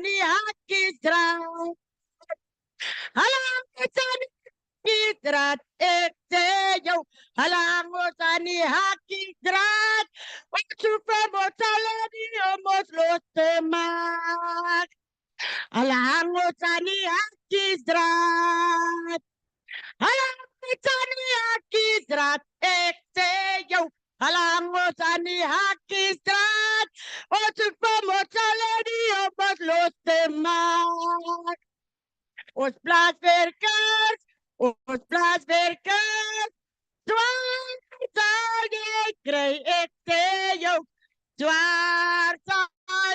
hakisdra. Halangusan hakisdrat ekseyo. Halangusan hakisdrat. Waktu pemotalani omos los temak. Halangusan hakisdrat. Halangusan hakisdrat ekseyo. Halangusan hakisdrat. Waktu pemotalani omos los temak. Os plaaswerkers, zwaar zal je krijgen, ik zei jou, zwaar zal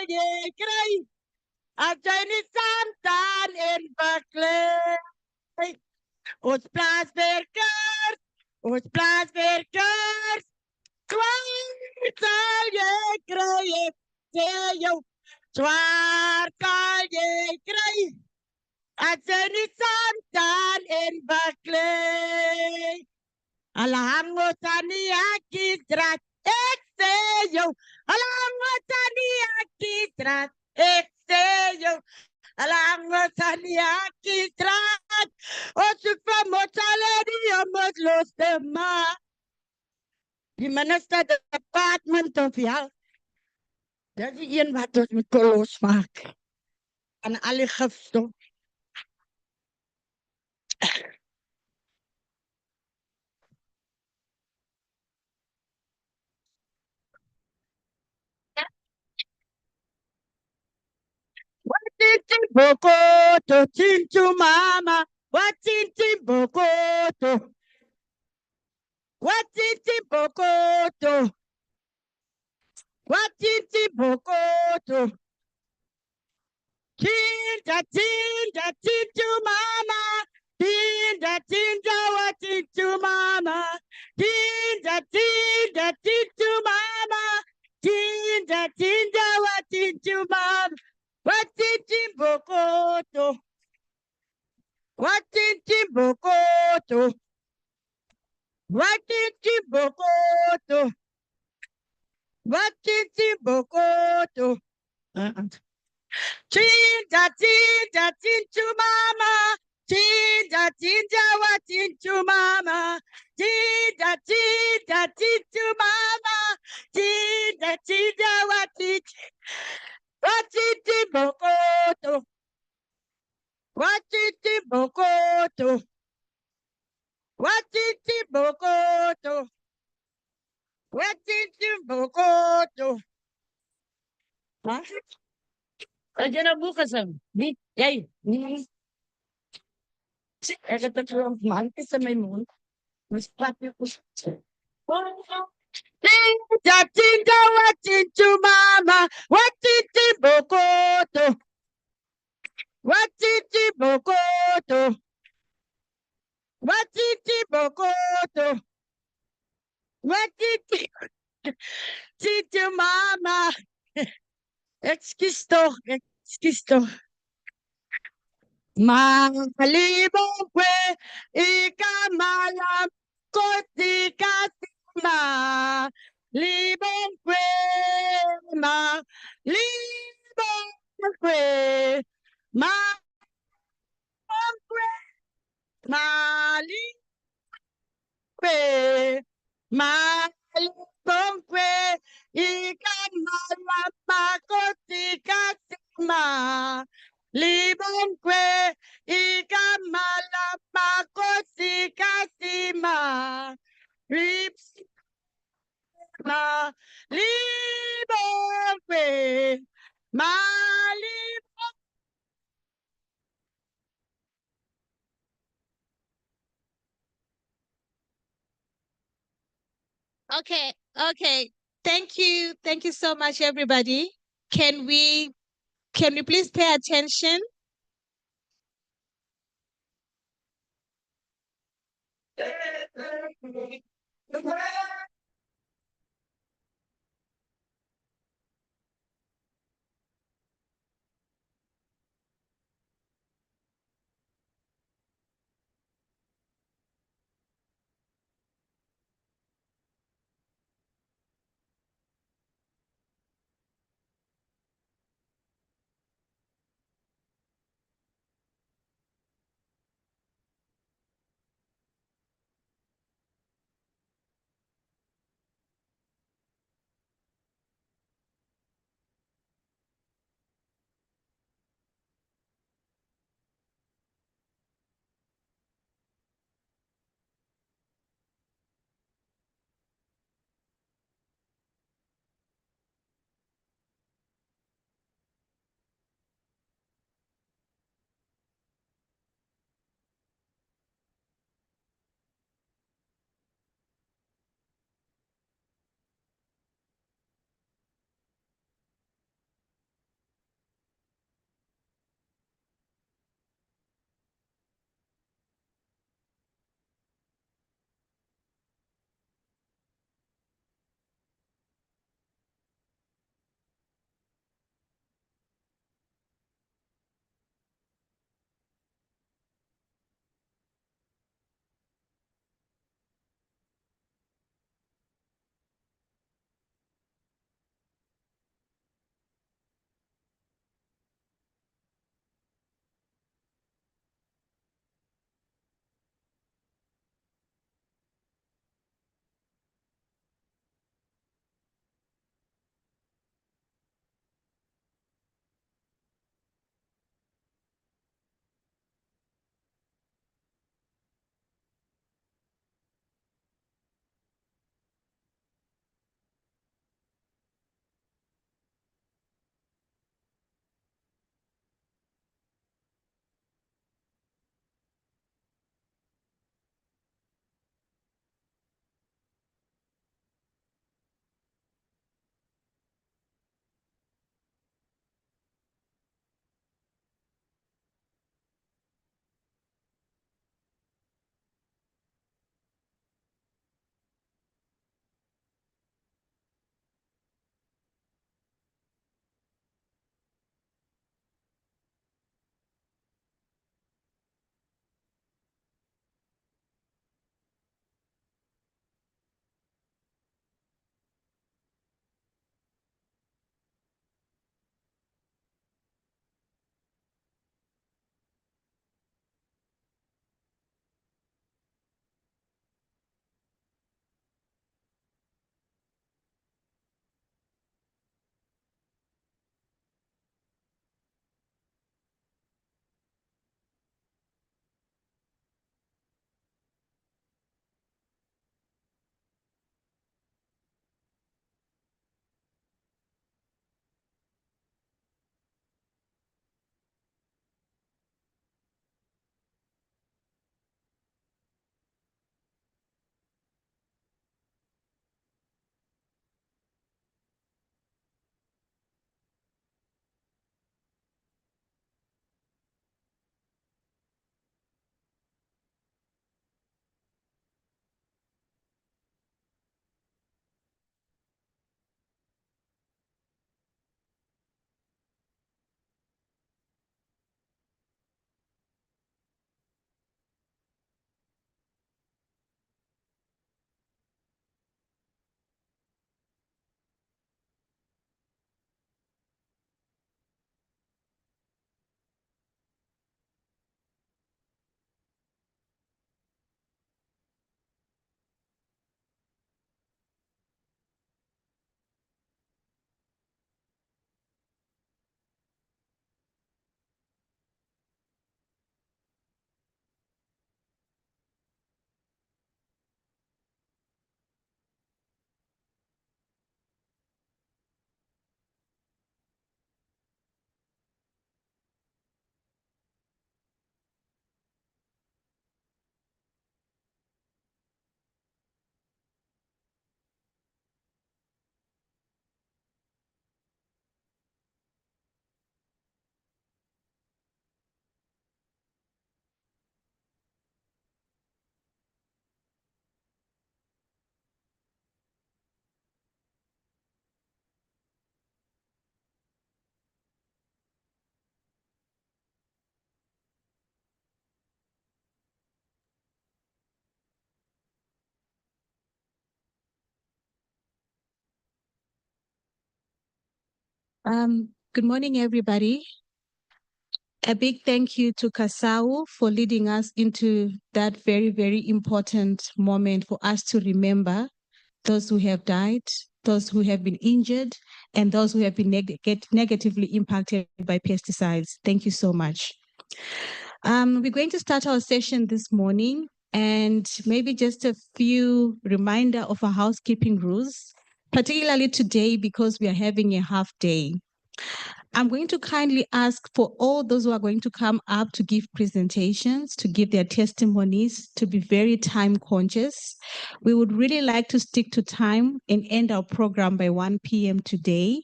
je krijgen, als jij niet staan in bekleed. Os plaaswerkers, zwaar zal je krijgen, ik zei jou, zwaar zal je krijgen. At any santan in Berkeley. Alango tani akidrat exeyo. Alango tani akidrat exeyo. Alango tani akidrat. Osu famotale diamos los demás. The Minister Department of Health. Dat is een wat ons met kolos maak. Aan alle gifstof. Watiti bokoto chinchu mama. Watiti bokoto. Watiti bokoto. Watiti bokoto. Tinda tinda chinchu mama. Tinda tinda watiti mama. Tinda tinda chinchu mama. Tinda tinda watiti mama. Watiti bokoto. Watiti bokoto. Watiti bokoto. Watiti bokoto. Tinda tinda tintu mama. Tinda tinda watintu mama. Tinda tinda tintu mama. Tinda tinda watiti. Watiti bokoto. Watiti bokoto. Watiti bokoto. Watiti bokoto. Hah? Aja na bukas ang. Di, yay. Eh, katulong mantis sa may moon. Mas pati ko siya. Tinda, tinda, watiti mama. Watiti bokoto. Watiti bokoto. Watiti bokoto. Watiti. Titi mama. Excuse to. Malibong kwe, ikamalam ko si kasima. Libong kwe, libong kwe, malibong kwe, malibong kwe, malibong kwe, ikamalam ko si kasima. Libong kwe, ikamalama ko si kasima. Ripsima, libong kwe, malibong. Okay. Thank you so much, everybody. Can we please pay attention? Good morning, everybody. A big thank you to Kasau for leading us into that very, very important moment for us to remember those who have died, those who have been injured, and those who have been negatively impacted by pesticides. Thank you so much. We're going to start our session this morning, and maybe just a few reminder of our housekeeping rules, particularly today because we are having a half day. I'm going to kindly ask for all those who are going to come up to give presentations, to give their testimonies, to be very time conscious. We would really like to stick to time and end our program by 1 p.m. today.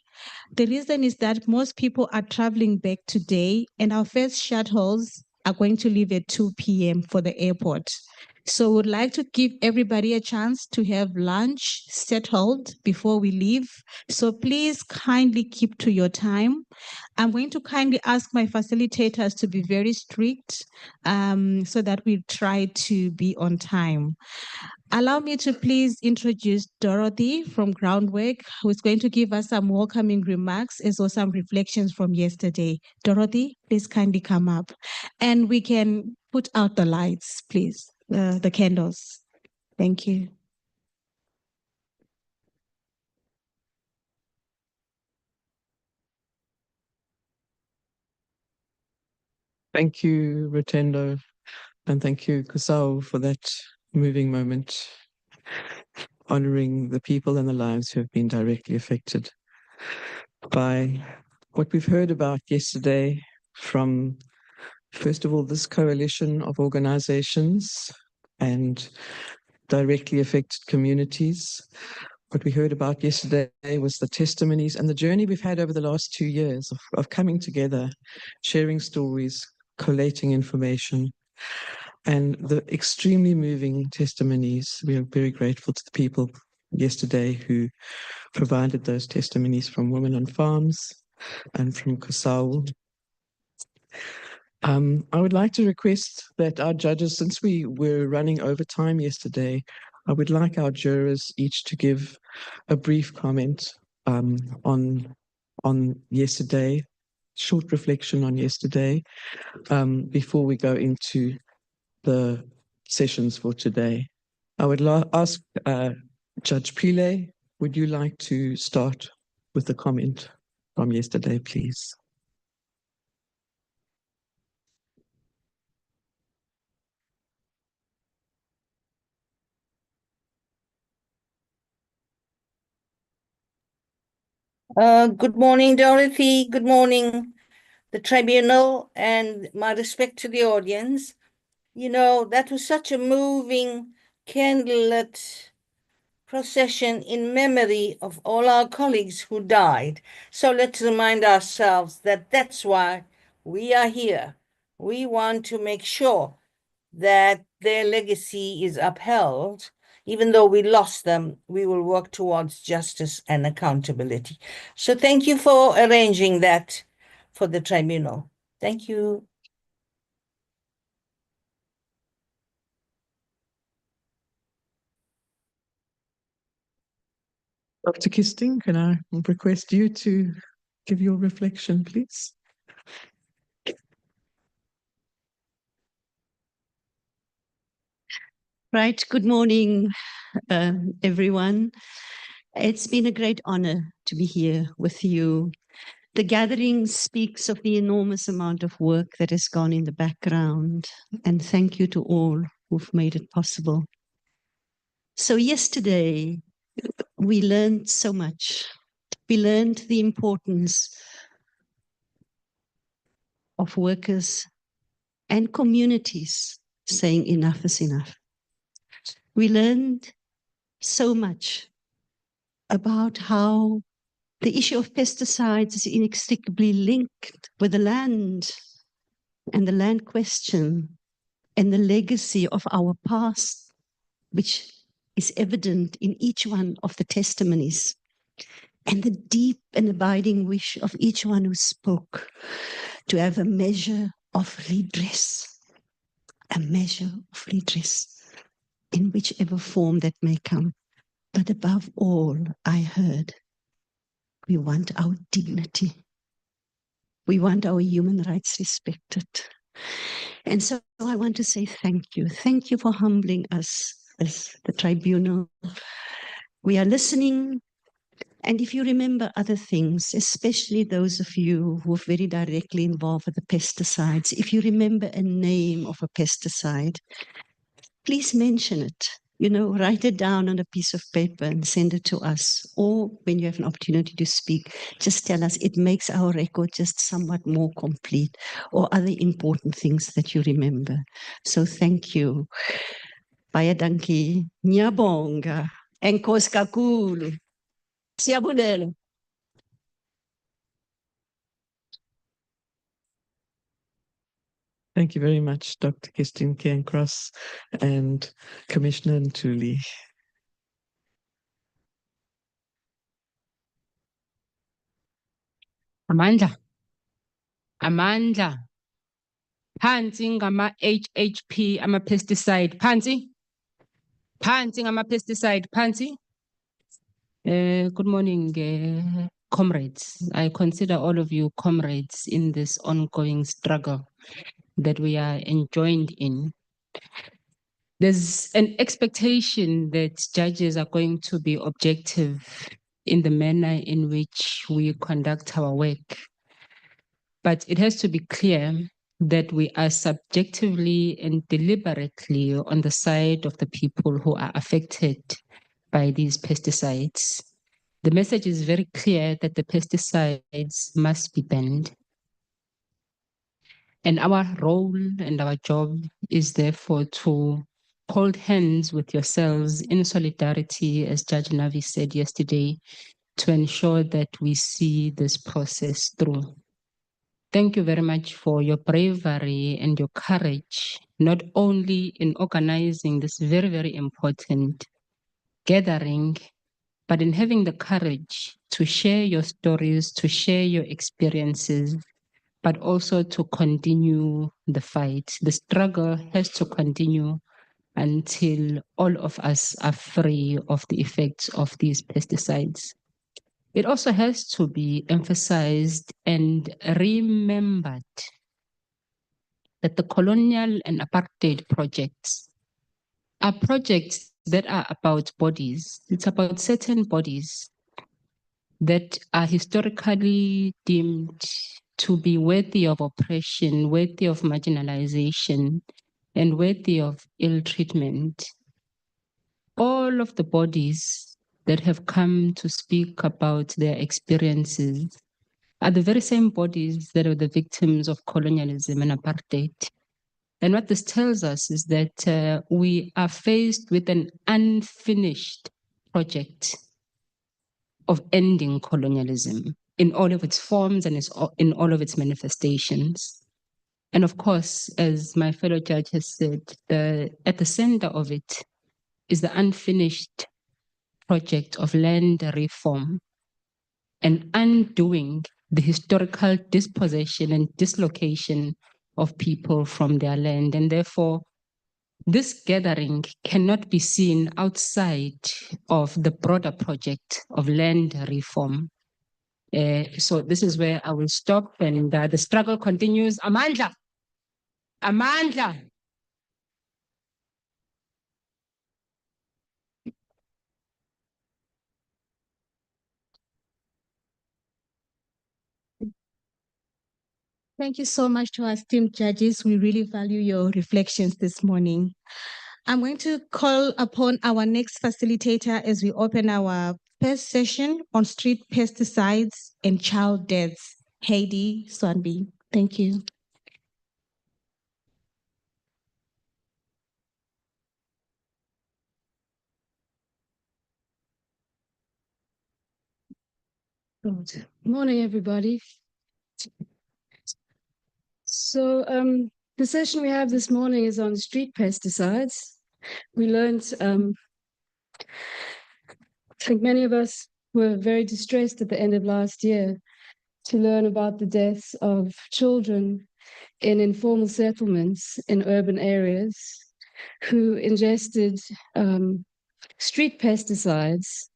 The reason is that most people are traveling back today, and our first shuttles are going to leave at 2 p.m. for the airport. So we'd like to give everybody a chance to have lunch settled before we leave. So please kindly keep to your time. I'm going to kindly ask my facilitators to be very strict so that we try to be on time. Allow me to please introduce Dorothy from Groundwork, who is going to give us some welcoming remarks as well as some reflections from yesterday. Dorothy, please kindly come up. And we can put out the lights, please, the candles. Thank you. Thank you, Rutendo, and thank you, Kusao, for that moving moment, honoring the people and the lives who have been directly affected by what we've heard about yesterday from, first of all, this coalition of organizations and directly affected communities. What we heard about yesterday was the testimonies and the journey we've had over the last 2 years of coming together, sharing stories, collating information, and the extremely moving testimonies. We are very grateful to the people yesterday who provided those testimonies from women on farms and from Kasau. I would like to request that our judges, since we were running over time yesterday, I would like our jurors each to give a brief comment on yesterday, short reflection on yesterday, before we go into the sessions for today. I would ask Judge Pillay, would you like to start with the comment from yesterday, please? Good morning, Dorothy. Good morning, the tribunal, and my respect to the audience. You know, that was such a moving candlelit procession in memory of all our colleagues who died. So let's remind ourselves that that's why we are here. We want to make sure that their legacy is upheld. Even though we lost them, we will work towards justice and accountability. So thank you for arranging that for the tribunal. Thank you. Dr. Kisting, can I request you to give your reflection, please? Right. Good morning, everyone. It's been a great honor to be here with you. The gathering speaks of the enormous amount of work that has gone in the background, and thank you to all who've made it possible. So yesterday, we learned so much. We learned the importance of workers and communities saying enough is enough. We learned so much about how the issue of pesticides is inextricably linked with the land and the land question and the legacy of our past, which is evident in each one of the testimonies, and the deep and abiding wish of each one who spoke to have a measure of redress, in whichever form that may come. But above all, I heard We want our dignity. We want our human rights respected. And so I want to say thank you. Thank you for humbling us as the tribunal. We are listening. And if you remember other things, especially those of you who are very directly involved with the pesticides, if you remember a name of a pesticide, please mention it. You know, write it down on a piece of paper and send it to us. Or when you have an opportunity to speak, just tell us. It makes our record just somewhat more complete, or other important things that you remember. So thank you. Baie dankie. Ngiyabonga. Enkosi kakhulu. Siyabonga. Thank you very much, Dr. Kisting-Cairncross and Commissioner Ntuli. Amandla. Phansi ngama HHP ama pesticide. Phansi ngama pesticide. Phansi. Good morning, comrades. I consider all of you comrades in this ongoing struggle that we are enjoined in. There's an expectation that judges are going to be objective in the manner in which we conduct our work. But it has to be clear that we are subjectively and deliberately on the side of the people who are affected by these pesticides. The message is very clear that the pesticides must be banned. And our role and our job is therefore to hold hands with yourselves in solidarity, as Judge Navi said yesterday, to ensure that we see this process through. Thank you very much for your bravery and your courage, not only in organizing this very, very important gathering, but in having the courage to share your stories, to share your experiences, but also to continue the fight. The struggle has to continue until all of us are free of the effects of these pesticides. It also has to be emphasized and remembered that the colonial and apartheid projects are projects that are about bodies. It's about certain bodies that are historically deemed to be worthy of oppression, worthy of marginalization, and worthy of ill treatment. All of the bodies that have come to speak about their experiences are the very same bodies that are the victims of colonialism and apartheid. And what this tells us is that we are faced with an unfinished project of ending colonialism in all of its forms and in all of its manifestations. And of course, as my fellow judge has said, at the center of it is the unfinished project of land reform and undoing the historical dispossession and dislocation of people from their land. And therefore, this gathering cannot be seen outside of the broader project of land reform. So this is where I will stop, and the struggle continues. Amandla! Amandla! Thank you so much to our esteemed judges. We really value your reflections this morning. I'm going to call upon our next facilitator as we open our first session on street pesticides and child deaths, Heidi Swanby. Thank you. Good morning, everybody. So the session we have this morning is on street pesticides. We learned, I think many of us were very distressed at the end of last year to learn about the deaths of children in informal settlements in urban areas who ingested street pesticides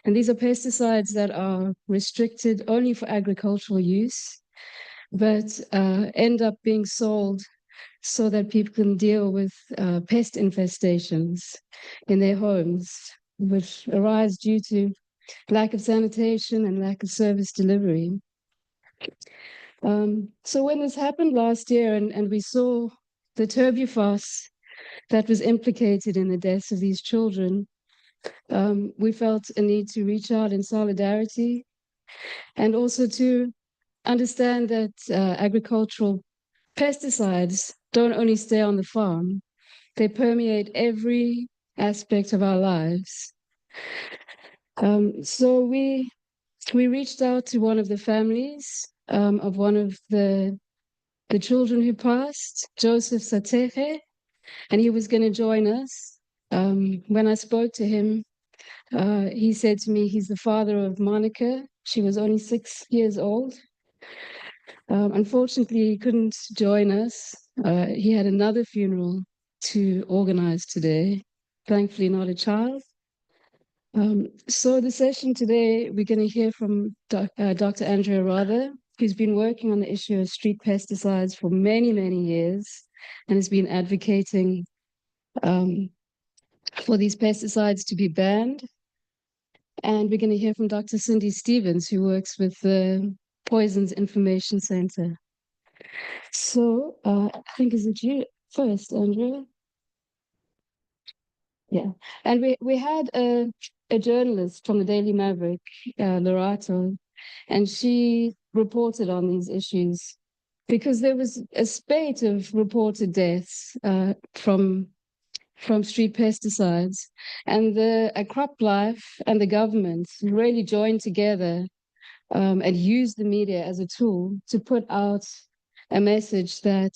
And these are pesticides that are restricted only for agricultural use, but end up being sold so that people can deal with pest infestations in their homes, which arise due to lack of sanitation and lack of service delivery. So when this happened last year and we saw the turbuphos that was implicated in the deaths of these children, we felt a need to reach out in solidarity and also to understand that agricultural pesticides don't only stay on the farm, they permeate every aspect of our lives. So we reached out to one of the families of one of the children who passed, Joseph Satehe, and he was going to join us. When I spoke to him, he said to me he's the father of Monica. She was only 6 years old. Unfortunately, he couldn't join us. He had another funeral to organize today, thankfully not a child. So the session today, we're going to hear from Dr. Andrea Rother, who's been working on the issue of street pesticides for many, many years and has been advocating for these pesticides to be banned. And we're going to hear from Dr. Cindy Stevens, who works with the Poisons Information Center. So I think, is it you first, Andrea? Yeah. And we had a journalist from the Daily Maverick, Lorato, and she reported on these issues because there was a spate of reported deaths from street pesticides, and CropLife and the government really joined together and used the media as a tool to put out a message that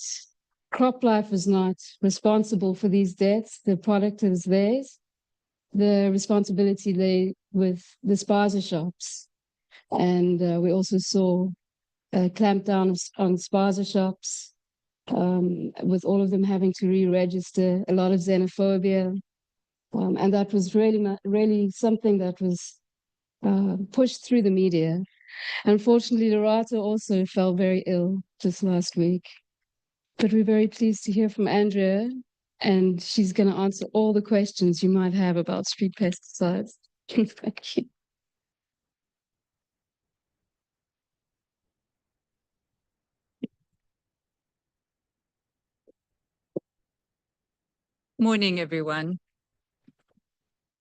CropLife was not responsible for these deaths. The product is theirs. The responsibility lay with the spaza shops. And we also saw a clampdown on spaza shops, with all of them having to re-register, a lot of xenophobia. And that was really something that was pushed through the media. Unfortunately, Lorato also fell very ill just last week. But we're very pleased to hear from Andrea, and she's going to answer all the questions you might have about street pesticides. Thank you. Morning, everyone.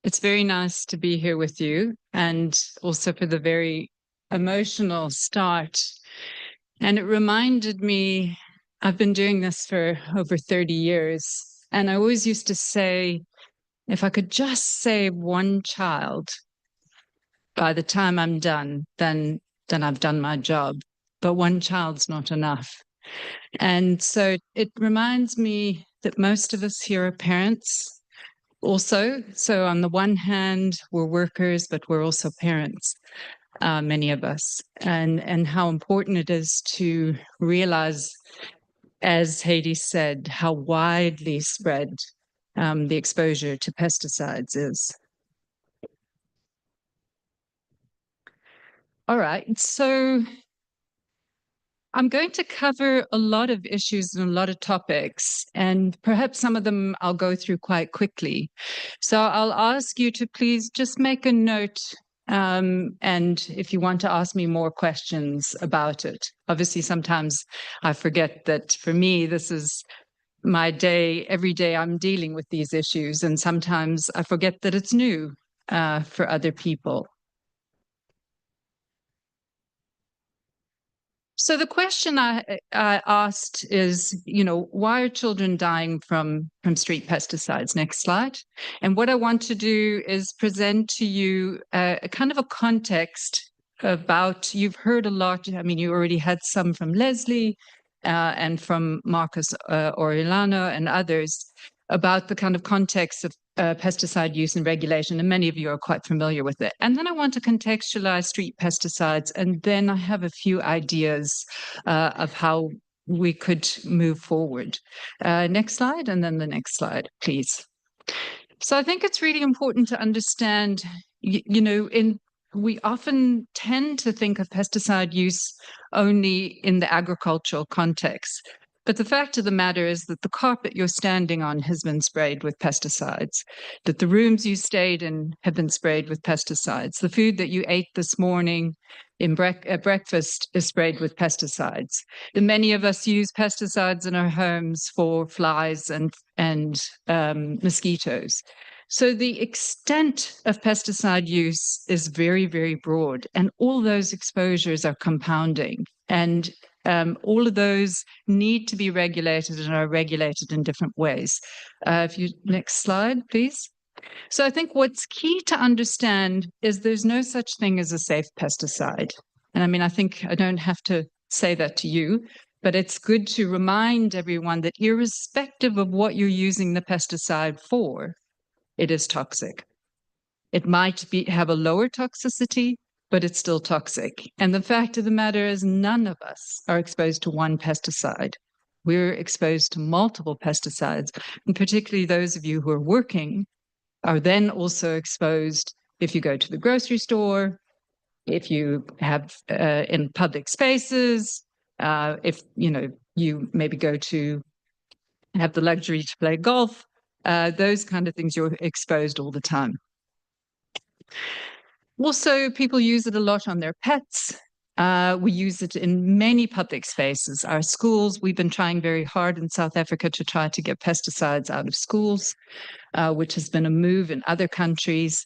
It's very nice to be here with you, and also for the very emotional start. And it reminded me, I've been doing this for over 30 years, and I always used to say, if I could just save one child by the time I'm done, then I've done my job. But one child's not enough. And so it reminds me that most of us here are parents also. So on the one hand, we're workers, but we're also parents, many of us, and how important it is to realize, as Hades said, how widely spread the exposure to pesticides is. All right, so I'm going to cover a lot of issues and a lot of topics, and perhaps some of them I'll go through quite quickly. So I'll ask you to please just make a note, and if you want to ask me more questions about it. Obviously, sometimes I forget that for me, this is my day. Every day I'm dealing with these issues, and sometimes I forget that it's new for other people. So the question I asked is, why are children dying from street pesticides? Next slide. And what I want to do is present to you a kind of a context about, you've heard a lot, I mean, you already had some from Leslie and from Marcus Orellano and others about the kind of context of pesticide use and regulation, and many of you are quite familiar with it. And then I want to contextualize street pesticides, and then I have a few ideas of how we could move forward. Next slide, and then the next slide, please. So I think it's really important to understand, we often tend to think of pesticide use only in the agricultural context. But the fact of the matter is that the carpet you're standing on has been sprayed with pesticides, that the rooms you stayed in have been sprayed with pesticides. The food that you ate this morning at breakfast is sprayed with pesticides. Many of us use pesticides in our homes for flies and mosquitoes. So the extent of pesticide use is very, very broad, and all those exposures are compounding. And all of those need to be regulated and are regulated in different ways. Next slide, please. So I think what's key to understand is there's no such thing as a safe pesticide. And I mean, I think I don't have to say that to you, but it's good to remind everyone that irrespective of what you're using the pesticide for, it is toxic. It might have a lower toxicity, but it's still toxic. And the fact of the matter is none of us are exposed to one pesticide. We're exposed to multiple pesticides, and particularly those of you who are working are then also exposed if you go to the grocery store, if you have in public spaces, if you maybe go to have the luxury to play golf, those kind of things, you're exposed all the time. Also, people use it a lot on their pets. We use it in many public spaces. Our schools, we've been trying very hard in South Africa to try to get pesticides out of schools, which has been a move in other countries.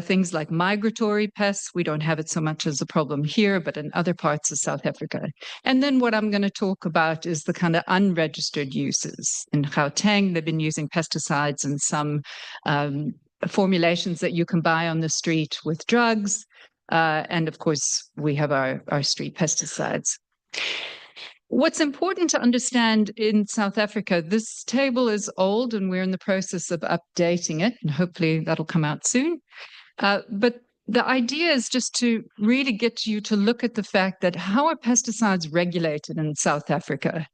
Things like migratory pests, we don't have it so much as a problem here, but in other parts of South Africa. And then what I'm going to talk about is the kind of unregistered uses. In Gauteng, they've been using pesticides in some formulations that you can buy on the street with drugs. And of course, we have our street pesticides. What's important to understand in South Africa, this table is old and we're in the process of updating it, and hopefully that'll come out soon. But the idea is just to really get you to look at the fact that how are pesticides regulated in South Africa?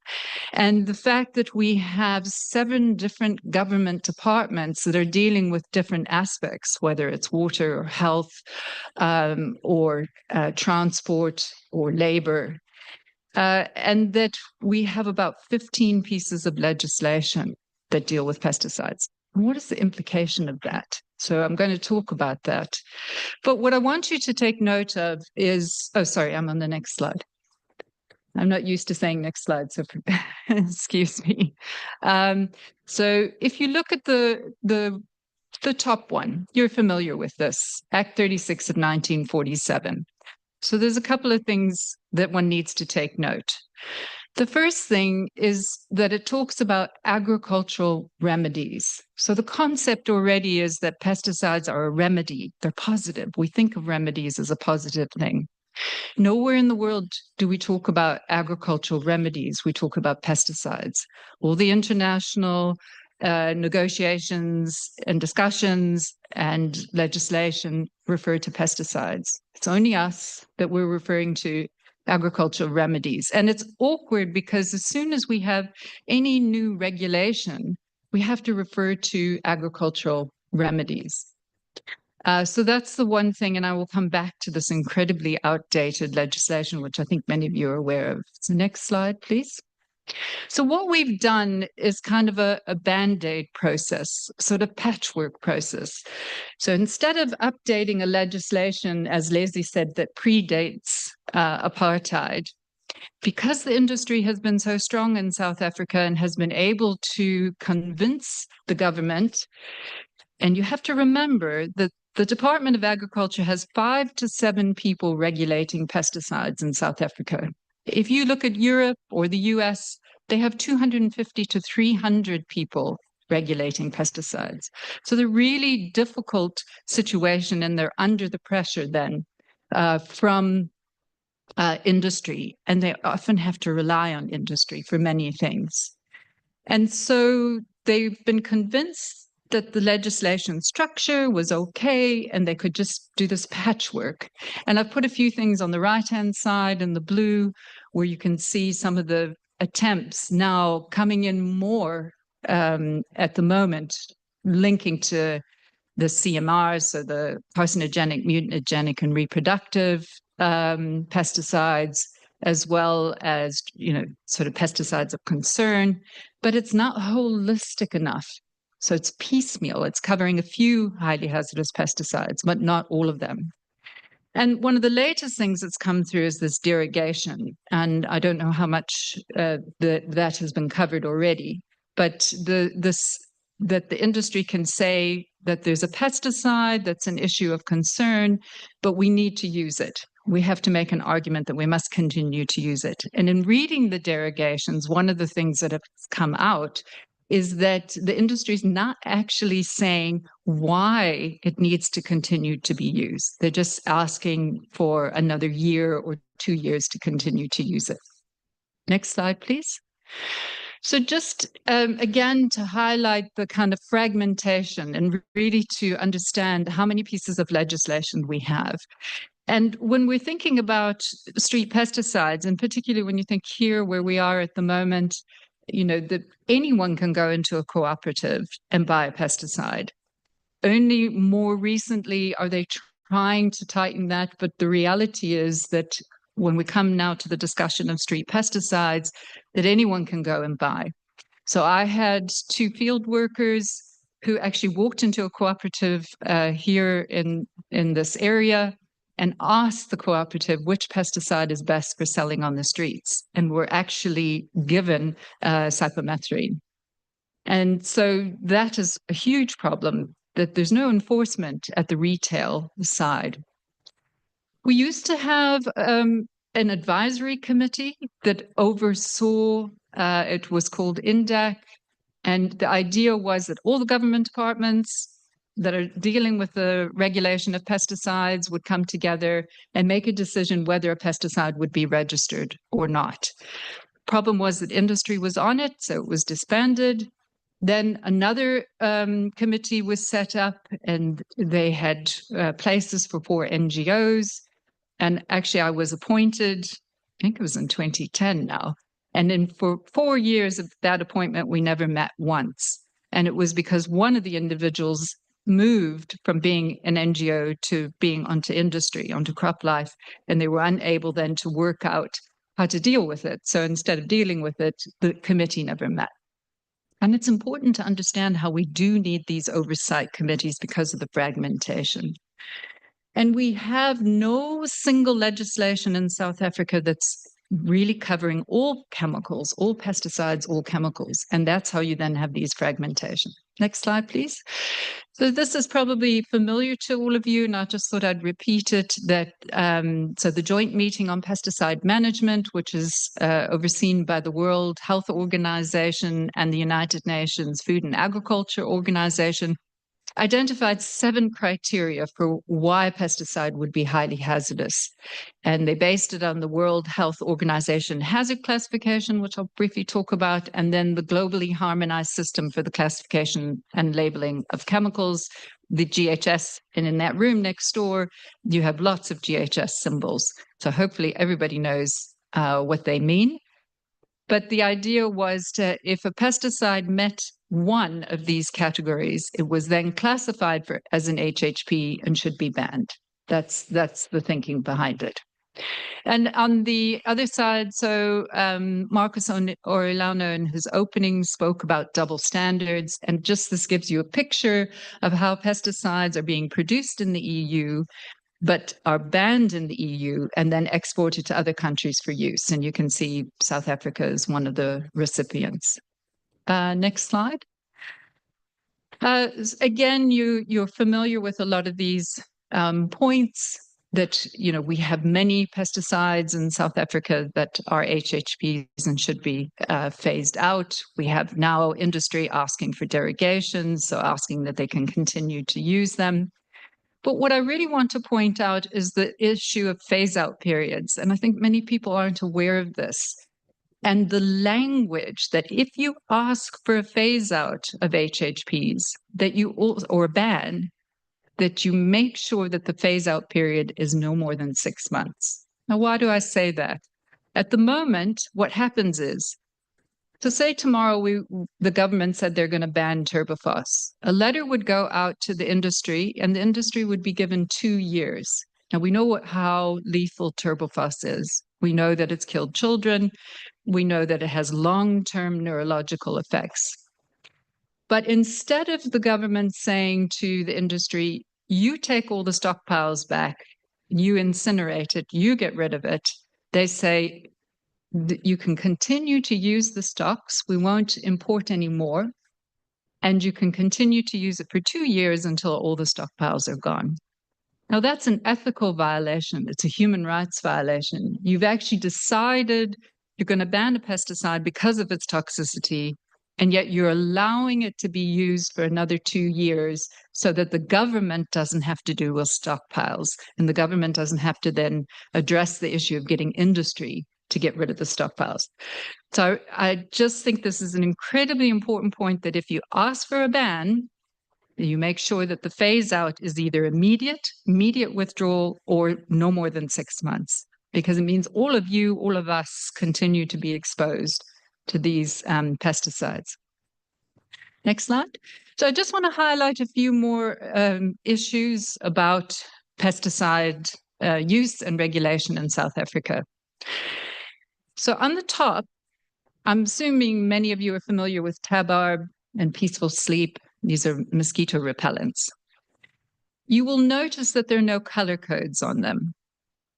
And the fact that we have 7 different government departments that are dealing with different aspects, whether it's water or health or transport or labor, and that we have about 15 pieces of legislation that deal with pesticides. And what is the implication of that? So I'm going to talk about that. But what I want you to take note of is, oh, sorry, I'm on the next slide. I'm not used to saying next slide, so excuse me. So if you look at the top one, you're familiar with this, Act 36 of 1947. So there's a couple of things that one needs to take note. The first thing is that it talks about agricultural remedies. So the concept already is that pesticides are a remedy. They're positive. We think of remedies as a positive thing. Nowhere in the world do we talk about agricultural remedies. We talk about pesticides. All the international negotiations and discussions and legislation refer to pesticides. It's only us that we're referring to agricultural remedies. And it's awkward because as soon as we have any new regulation, we have to refer to agricultural remedies. So that's the one thing, and I will come back to this incredibly outdated legislation, which I think many of you are aware of. So next slide, please. So what we've done is kind of a Band-Aid process, sort of patchwork process. So instead of updating a legislation, as Leslie said, that predates apartheid, because the industry has been so strong in South Africa and has been able to convince the government, and you have to remember that the Department of Agriculture has 5 to 7 people regulating pesticides in South Africa. If you look at Europe or the US, they have 250 to 300 people regulating pesticides. So they're really difficult situation, and they're under the pressure then from industry, and they often have to rely on industry for many things. And so they've been convinced that the legislation structure was okay and they could just do this patchwork. And I've put a few things on the right-hand side in the blue where you can see some of the attempts now coming in more at the moment, linking to the CMRs, so the carcinogenic, mutagenic, and reproductive pesticides, as well as, sort of pesticides of concern, but it's not holistic enough. So it's piecemeal. It's covering a few highly hazardous pesticides, but not all of them. And one of the latest things that's come through is this derogation. And I don't know how much that has been covered already, but that the industry can say that there's a pesticide that's an issue of concern, but we need to use it. We have to make an argument that we must continue to use it. And in reading the derogations, one of the things that have come out is that the industry is not actually saying why it needs to continue to be used. They're just asking for another year or 2 years to continue to use it. Next slide, please. So just again, to highlight the kind of fragmentation and really to understand how many pieces of legislation we have. And when we're thinking about street pesticides, and particularly when you think here where we are at the moment, that anyone can go into a cooperative and buy a pesticide. Only more recently are they trying to tighten that, but the reality is that when we come now to the discussion of street pesticides, that anyone can go and buy. So I had 2 field workers who actually walked into a cooperative here in this area and asked the cooperative which pesticide is best for selling on the streets, and were actually given cypermethrin. And so that is a huge problem, that there's no enforcement at the retail side. We used to have an advisory committee that oversaw, it was called INDAC, and the idea was that all the government departments that are dealing with the regulation of pesticides would come together and make a decision whether a pesticide would be registered or not. Problem was that industry was on it, so it was disbanded. Then another committee was set up, and they had places for 4 NGOs. And actually, I was appointed, I think it was in 2010 now. And then for 4 years of that appointment, we never met once. And it was because one of the individuals moved from being an NGO to being onto industry, onto crop life, and they were unable then to work out how to deal with it. So instead of dealing with it, the committee never met. And it's important to understand how we do need these oversight committees because of the fragmentation. And we have no single legislation in South Africa that's really covering all chemicals, all pesticides, all chemicals. And that's how you then have these fragmentation. Next slide, please. So this is probably familiar to all of you, and I just thought I'd repeat it, that so the joint meeting on pesticide management, which is overseen by the World Health Organization and the United Nations Food and Agriculture Organization, identified 7 criteria for why a pesticide would be highly hazardous. And they based it on the World Health Organization hazard classification, which I'll briefly talk about, and then the globally harmonized system for the classification and labeling of chemicals, the GHS. And in that room next door, you have lots of GHS symbols. So hopefully everybody knows what they mean. But the idea was if a pesticide met one of these categories, it was then classified as an HHP and should be banned. That's the thinking behind it. And on the other side, so Marcus Orellano in his opening spoke about double standards, and just this gives you a picture of how pesticides are being produced in the EU, but are banned in the EU and then exported to other countries for use. And you can see South Africa is one of the recipients. Next slide. Again, you're familiar with a lot of these points that, we have many pesticides in South Africa that are HHPs and should be phased out. We have now industry asking for derogations, so asking that they can continue to use them. But what I really want to point out is the issue of phase-out periods. And I think many people aren't aware of this. And the language that if you ask for a phase-out of HHPs, that you or a ban, that you make sure that the phase-out period is no more than 6 months. Now, why do I say that? At the moment, what happens is So say tomorrow the government said they're going to ban turbophos. A letter would go out to the industry, and the industry would be given 2 years. Now, we know how lethal turbophos is. We know that it's killed children. We know that it has long-term neurological effects. But instead of the government saying to the industry, you take all the stockpiles back, you incinerate it, you get rid of it, they say, you can continue to use the stocks, we won't import any more, and you can continue to use it for 2 years until all the stockpiles are gone. Now, that's an ethical violation. It's a human rights violation. You've actually decided you're going to ban a pesticide because of its toxicity, and yet you're allowing it to be used for another 2 years so that the government doesn't have to do with stockpiles, and the government doesn't have to then address the issue of getting industry to get rid of the stockpiles. So I just think this is an incredibly important point, that if you ask for a ban, you make sure that the phase out is either immediate withdrawal, or no more than 6 months, because it means all of you, all of us continue to be exposed to these pesticides. Next slide. So I just want to highlight a few more issues about pesticide use and regulation in South Africa. So on the top, I'm assuming many of you are familiar with Tabarb and Peaceful Sleep. These are mosquito repellents. You will notice that there are no color codes on them.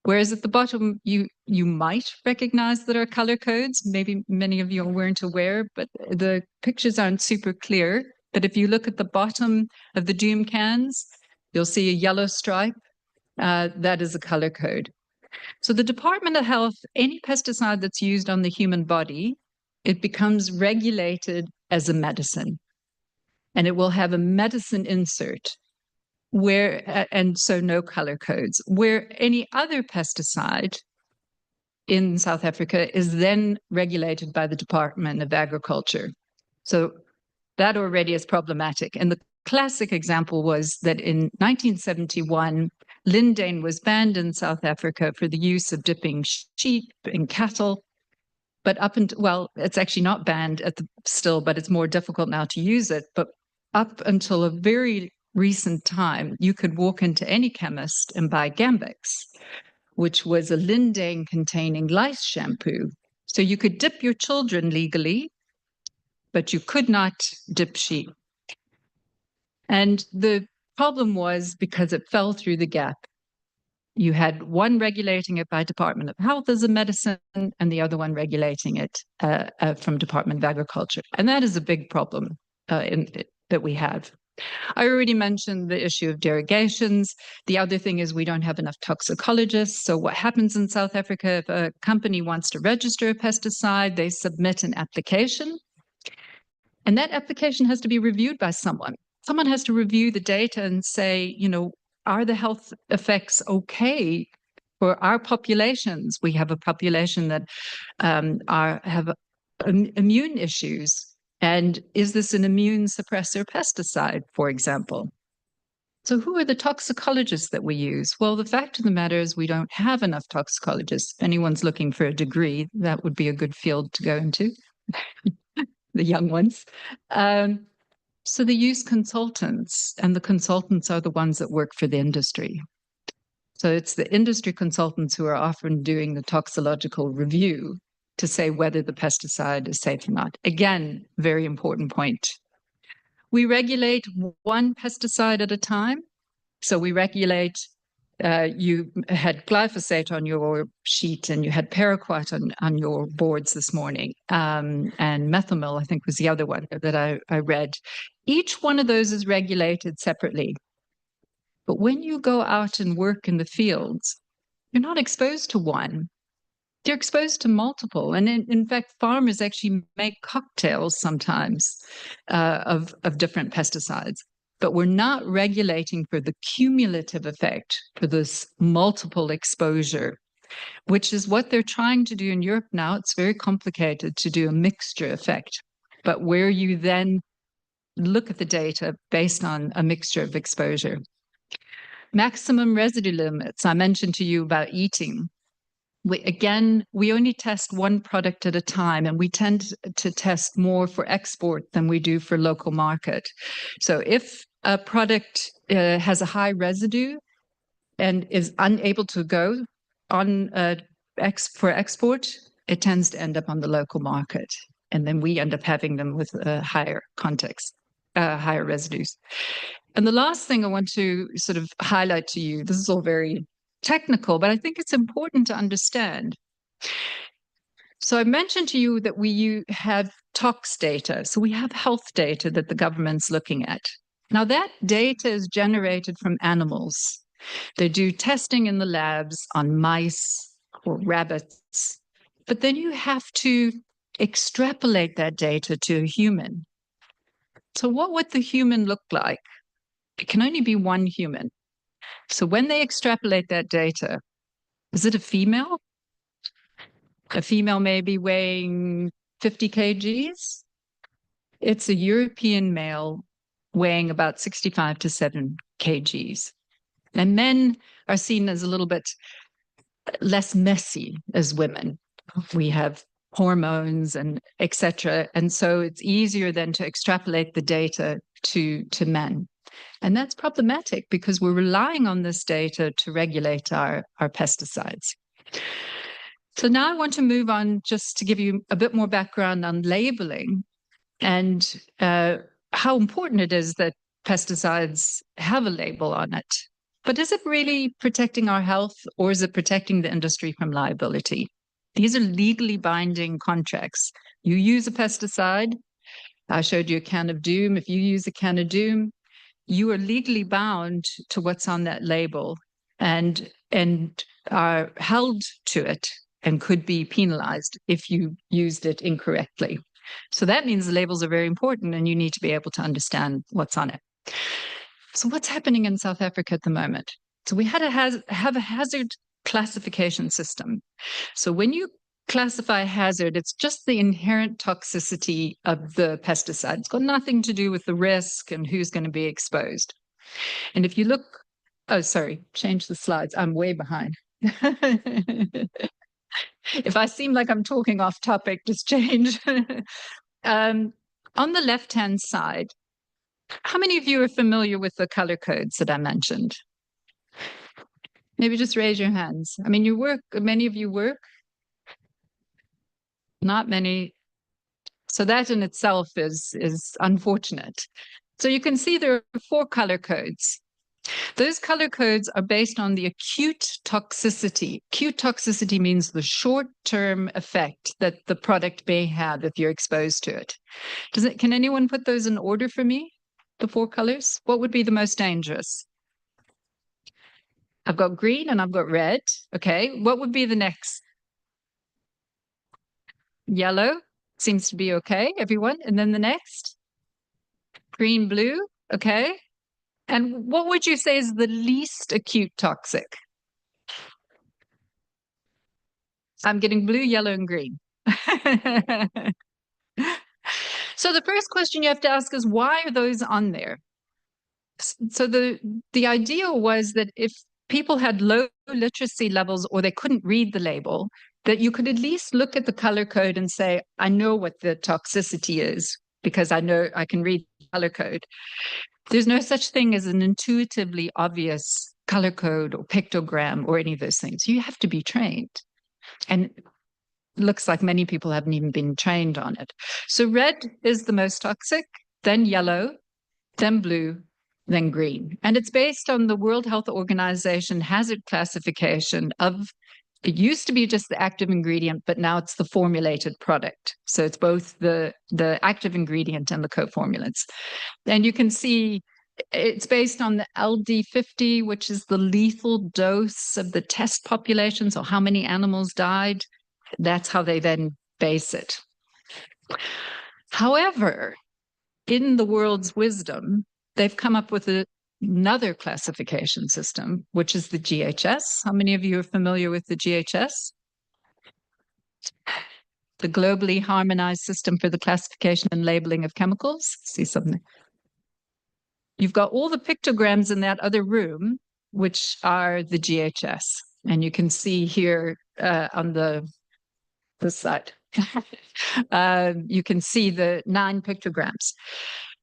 Whereas at the bottom, you might recognize that are color codes. Maybe many of you weren't aware, but the pictures aren't super clear. But if you look at the bottom of the Doom cans, you'll see a yellow stripe. That is a color code. So the Department of Health, any pesticide that's used on the human body, it becomes regulated as a medicine. And it will have a medicine insert, and so no color codes. Where any other pesticide in South Africa is then regulated by the Department of Agriculture. So that already is problematic. And the classic example was that in 1971, Lindane was banned in South Africa for the use of dipping sheep and cattle. But well, it's actually not banned still, but it's more difficult now to use it. But up until a very recent time, you could walk into any chemist and buy Gambex, which was a Lindane-containing lice shampoo. So you could dip your children legally, but you could not dip sheep. And the problem was because it fell through the gap. You had one regulating it by Department of Health as a medicine, and the other one regulating it from Department of Agriculture. And that is a big problem that we have. I already mentioned the issue of derogations. The other thing is we don't have enough toxicologists. So what happens in South Africa, if a company wants to register a pesticide, they submit an application. And that application has to be reviewed by someone. Someone has to review the data and say, are the health effects okay for our populations? We have a population that have immune issues. And is this an immune suppressor pesticide, for example? So who are the toxicologists that we use? Well, the fact of the matter is we don't have enough toxicologists. If anyone's looking for a degree, that would be a good field to go into, the young ones. So they use consultants, and the consultants are the ones that work for the industry. So it's the industry consultants who are often doing the toxicological review to say whether the pesticide is safe or not. Again, very important point. We regulate one pesticide at a time. So we regulate, you had glyphosate on your sheet and you had paraquat on your boards this morning. And methomyl, I think, was the other one that I read. Each one of those is regulated separately. But when you go out and work in the fields, you're not exposed to one. They're exposed to multiple. And in fact, farmers actually make cocktails sometimes of different pesticides. But we're not regulating for the cumulative effect, for this multiple exposure, which is what they're trying to do in Europe now. It's very complicated to do a mixture effect, but where you then look at the data based on a mixture of exposure. Maximum residue limits. I mentioned to you about eating. We only test one product at a time, and we tend to test more for export than we do for local market. So if a product has a high residue and is unable to go on for export, it tends to end up on the local market. And then we end up having them with higher context, higher residues. And the last thing I want to sort of highlight to you, this is all very technical, but I think it's important to understand. So I mentioned to you that we have tox data. So we have health data that the government's looking at. Now that data is generated from animals. They do testing in the labs on mice or rabbits, but then you have to extrapolate that data to a human. So what would the human look like? It can only be one human. So when they extrapolate that data, is it a female? A female may be weighing 50 kgs. It's a European male weighing about 65 to 7 kgs. And men are seen as a little bit less messy as women. We have hormones and etc. And so it's easier then to extrapolate the data to men. And that's problematic because we're relying on this data to regulate our pesticides. So now I want to move on just to give you a bit more background on labeling and how important it is that pesticides have a label on it. But is it really protecting our health, or is it protecting the industry from liability? These are legally binding contracts. You use a pesticide. I showed you a can of doom. If you use a can of doom, you are legally bound to what's on that label and are held to it and could be penalized if you used it incorrectly. So that means the labels are very important and you need to be able to understand what's on it. So what's happening in South Africa at the moment? So we had have a hazard classification system. So when you classify hazard, it's just the inherent toxicity of the pesticide. It's got nothing to do with the risk and who's going to be exposed. And if you look, oh, sorry, change the slides. I'm way behind. If I seem like I'm talking off topic, just change. On the left-hand side, how many of you are familiar with the color codes that I mentioned? Maybe just raise your hands. I mean, many of you work? Not many. So that in itself is unfortunate. So you can see there are 4 color codes. Those color codes are based on the acute toxicity. Acute toxicity means the short-term effect that the product may have if you're exposed to it. Can anyone put those in order for me? The 4 colors? What would be the most dangerous? I've got green and I've got red. Okay. What would be the next? Yellow seems to be okay, everyone. And then the next? Green, blue. Okay. And what would you say is the least acute toxic? I'm getting blue, yellow, and green. So the first question you have to ask is, why are those on there? So the idea was that if people had low literacy levels or they couldn't read the label, that you could at least look at the color code and say, I know what the toxicity is because I know I can read the color code. There's no such thing as an intuitively obvious color code or pictogram or any of those things. You have to be trained. And it looks like many people haven't even been trained on it. So red is the most toxic, then yellow, then blue, then green. And it's based on the World Health Organization hazard classification of, it used to be just the active ingredient, but now it's the formulated product. So it's both the active ingredient and the co-formulants. And you can see it's based on the LD50, which is the lethal dose of the test population. So how many animals died? That's how they then base it. However, in the world's wisdom, they've come up with another classification system, which is the GHS. How many of you are familiar with the GHS? The globally harmonized system for the classification and labeling of chemicals. See something? You've got all the pictograms in that other room, which are the GHS. And you can see here this side. You can see the 9 pictograms.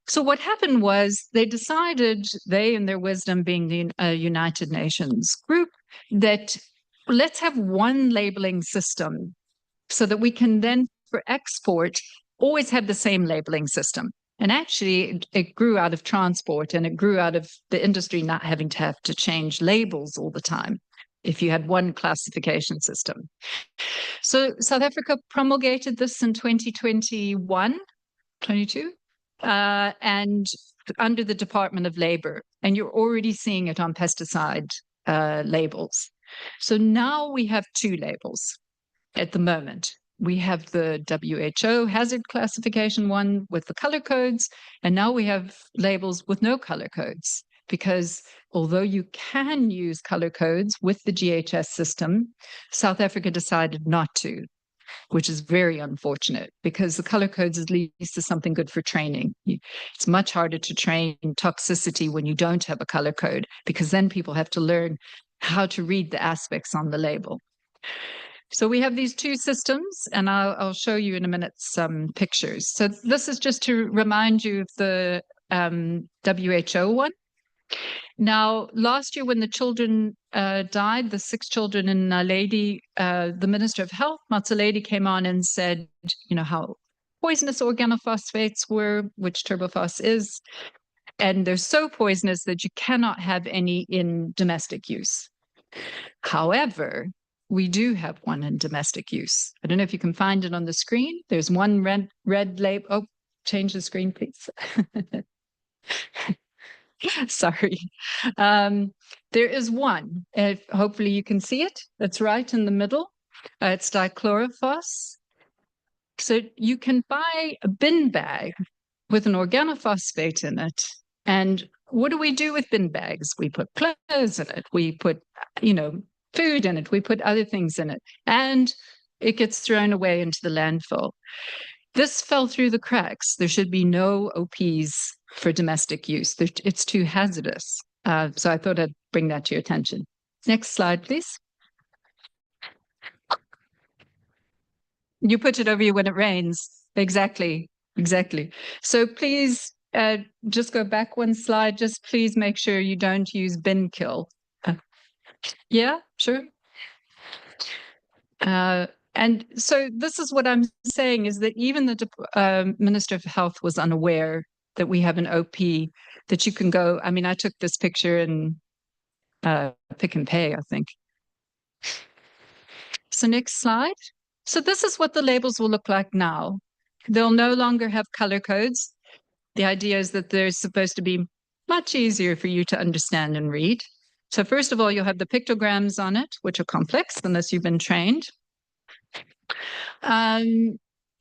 So what happened was they decided, they in their wisdom being the United Nations group, that let's have one labeling system so that we can then, for export, always have the same labeling system. And actually, it grew out of transport, and it grew out of the industry not having to have to change labels all the time if you had one classification system. So South Africa promulgated this in 2021, 22, and under the Department of Labor, and you're already seeing it on pesticide labels. So now we have 2 labels at the moment. We have the WHO hazard classification one with the color codes, and now we have labels with no color codes, because although you can use color codes with the GHS system, South Africa decided not to, which is very unfortunate, because the color codes at least is something good for training. It's much harder to train toxicity when you don't have a color code, because then people have to learn how to read the aspects on the label. So we have these 2 systems, and I'll show you in a minute some pictures. So this is just to remind you of the WHO one. Now, last year when the children died, the 6 children in Naledi, the Minister of Health, Matsaledi, came on and said, you know, how poisonous organophosphates were, which turbophos is, and they're so poisonous that you cannot have any in domestic use. However, we do have one in domestic use. I don't know if you can find it on the screen. There's one red label. Oh, change the screen, please. Sorry. There is one. Hopefully you can see it. It's right in the middle. It's dichlorophos. So you can buy a bin bag with an organophosphate in it. And what do we do with bin bags? We put clothes in it. We put, you know, food in it. We put other things in it. And it gets thrown away into the landfill. This fell through the cracks. There should be no OPs for domestic use. It's too hazardous. So I thought I'd bring that to your attention. Next slide, please. You put it over you when it rains. Exactly, exactly. So please just go back one slide. Just please make sure you don't use bin kill. Yeah, sure. And so this is what I'm saying, is that even the Minister of Health was unaware that we have an OP that you can go. I mean, I took this picture in Pick and Pay, I think. So next slide. So this is what the labels will look like now. They'll no longer have color codes. The idea is that they're supposed to be much easier for you to understand and read. So first of all, you'll have the pictograms on it, which are complex unless you've been trained.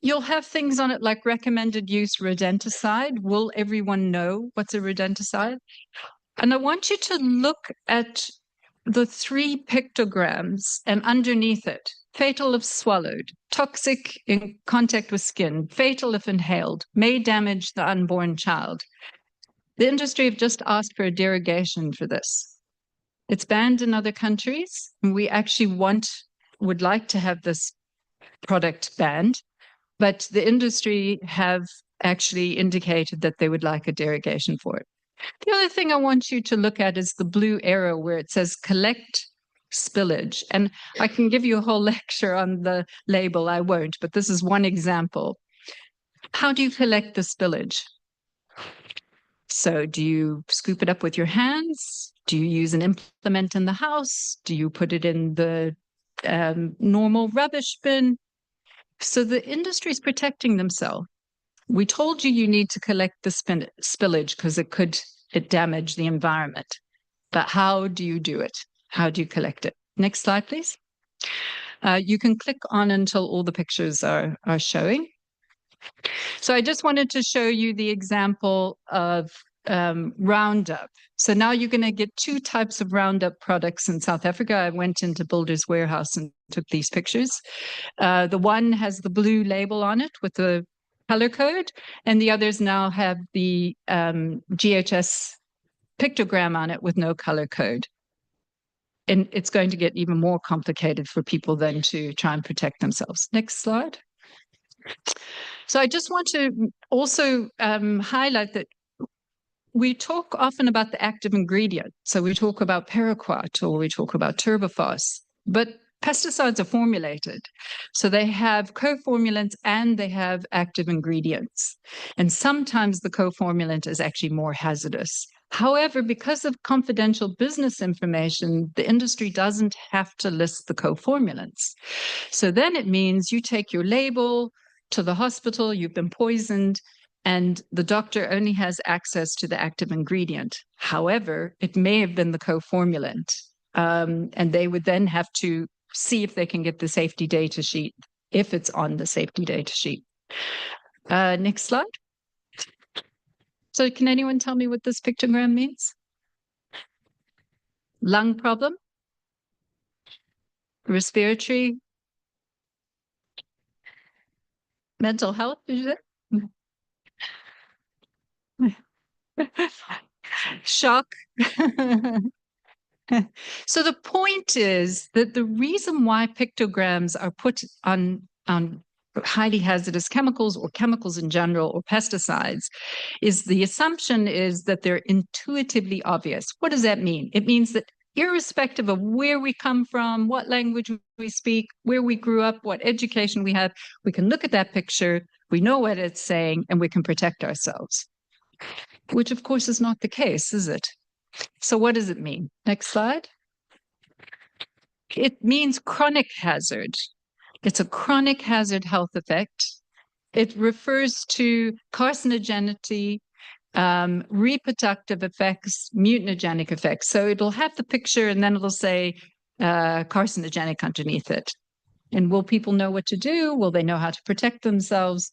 You'll have things on it like recommended use rodenticide. Will everyone know what's a rodenticide? And I want you to look at the 3 pictograms and underneath it: fatal if swallowed, toxic in contact with skin, fatal if inhaled, may damage the unborn child. The industry have just asked for a derogation for this. It's banned in other countries, and we actually would like to have this product banned, but the industry have actually indicated that they would like a derogation for it. The other thing I want you to look at is the blue arrow where it says collect spillage. And I can give you a whole lecture on the label. I won't, but this is one example. How do you collect the spillage? So do you scoop it up with your hands? Do you use an implement in the house? Do you put it in the normal rubbish bin? So the industry is protecting themselves. We told you need to collect the spillage because it damage the environment. But how do you do it? How do you collect it? Next slide, please. You can click on until all the pictures are showing. So I just wanted to show you the example of Roundup. So now you're going to get 2 types of Roundup products in South Africa. I went into Builder's Warehouse and took these pictures. The one has the blue label on it with the color code, and the others now have the GHS pictogram on it with no color code. and it's going to get even more complicated for people then to try and protect themselves. Next slide. So I just want to also highlight that we talk often about the active ingredient. So we talk about paraquat or we talk about turbophos, but pesticides are formulated. So they have co-formulants and they have active ingredients. And sometimes the co-formulant is actually more hazardous. However, because of confidential business information, the industry doesn't have to list the co-formulants. So then it means you take your label to the hospital, you've been poisoned, and the doctor only has access to the active ingredient. However, it may have been the co-formulant, and they would then have to see if they can get the safety data sheet, if it's on the safety data sheet. Next slide. So can anyone tell me what this pictogram means? Lung problem? Respiratory? Mental health, is it? Shock. So the point is that the reason why pictograms are put on highly hazardous chemicals or chemicals in general or pesticides is the assumption is that they're intuitively obvious. What does that mean? It means that irrespective of where we come from, what language we speak, where we grew up, what education we have, we can look at that picture, we know what it's saying, and we can protect ourselves. Which, of course, is not the case, is it? So what does it mean? Next slide. It means chronic hazard. It's a chronic hazard health effect. It refers to carcinogenity, reproductive effects, mutagenic effects. So it'll have the picture and then it'll say carcinogenic underneath it. And will people know what to do? Will they know how to protect themselves?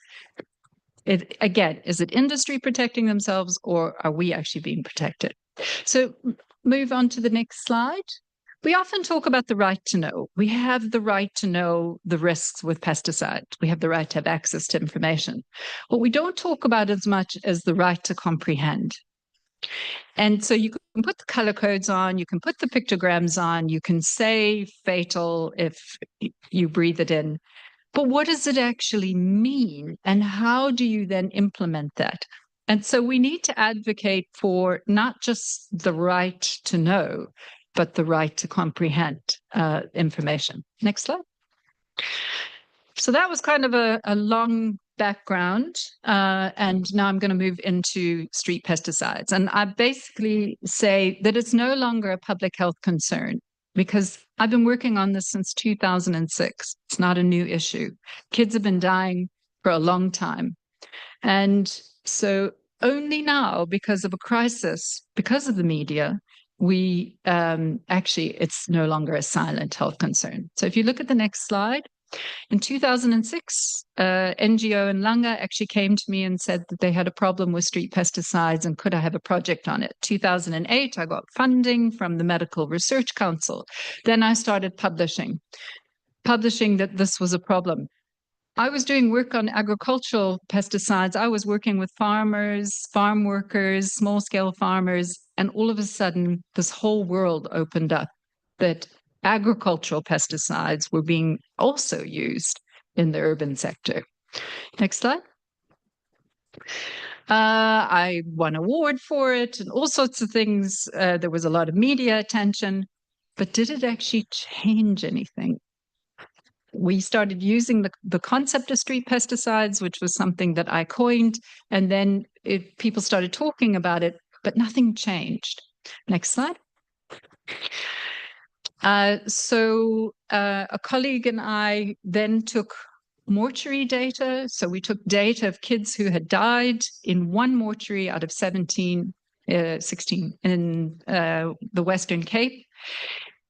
Again, is it industry protecting themselves or are we actually being protected? So move on to the next slide. We often talk about the right to know. We have the right to know the risks with pesticides. We have the right to have access to information. What we don't talk about as much as the right to comprehend. And so you can put the color codes on, you can put the pictograms on, you can say fatal if you breathe it in. But what does it actually mean? And how do you then implement that? And so we need to advocate for not just the right to know, but the right to comprehend information. Next slide. So that was kind of a long background. And now I'm going to move into street pesticides. And I basically say that it's no longer a public health concern because I've been working on this since 2006. It's not a new issue. Kids have been dying for a long time. And so only now, because of a crisis, because of the media, we actually, it's no longer a silent health concern. So if you look at the next slide, in 2006, NGO in Langa actually came to me and said that they had a problem with street pesticides and could I have a project on it. 2008, I got funding from the Medical Research Council. Then I started publishing that this was a problem. I was doing work on agricultural pesticides. I was working with farmers, farm workers, small-scale farmers, and all of a sudden, this whole world opened up that agricultural pesticides were being also used in the urban sector. Next slide. I won an award for it and all sorts of things. There was a lot of media attention, but did it actually change anything? We started using the concept of street pesticides, which was something that I coined, and then people started talking about it, but nothing changed. Next slide. So a colleague and I then took mortuary data. So we took data of kids who had died in one mortuary out of 16 in the Western Cape.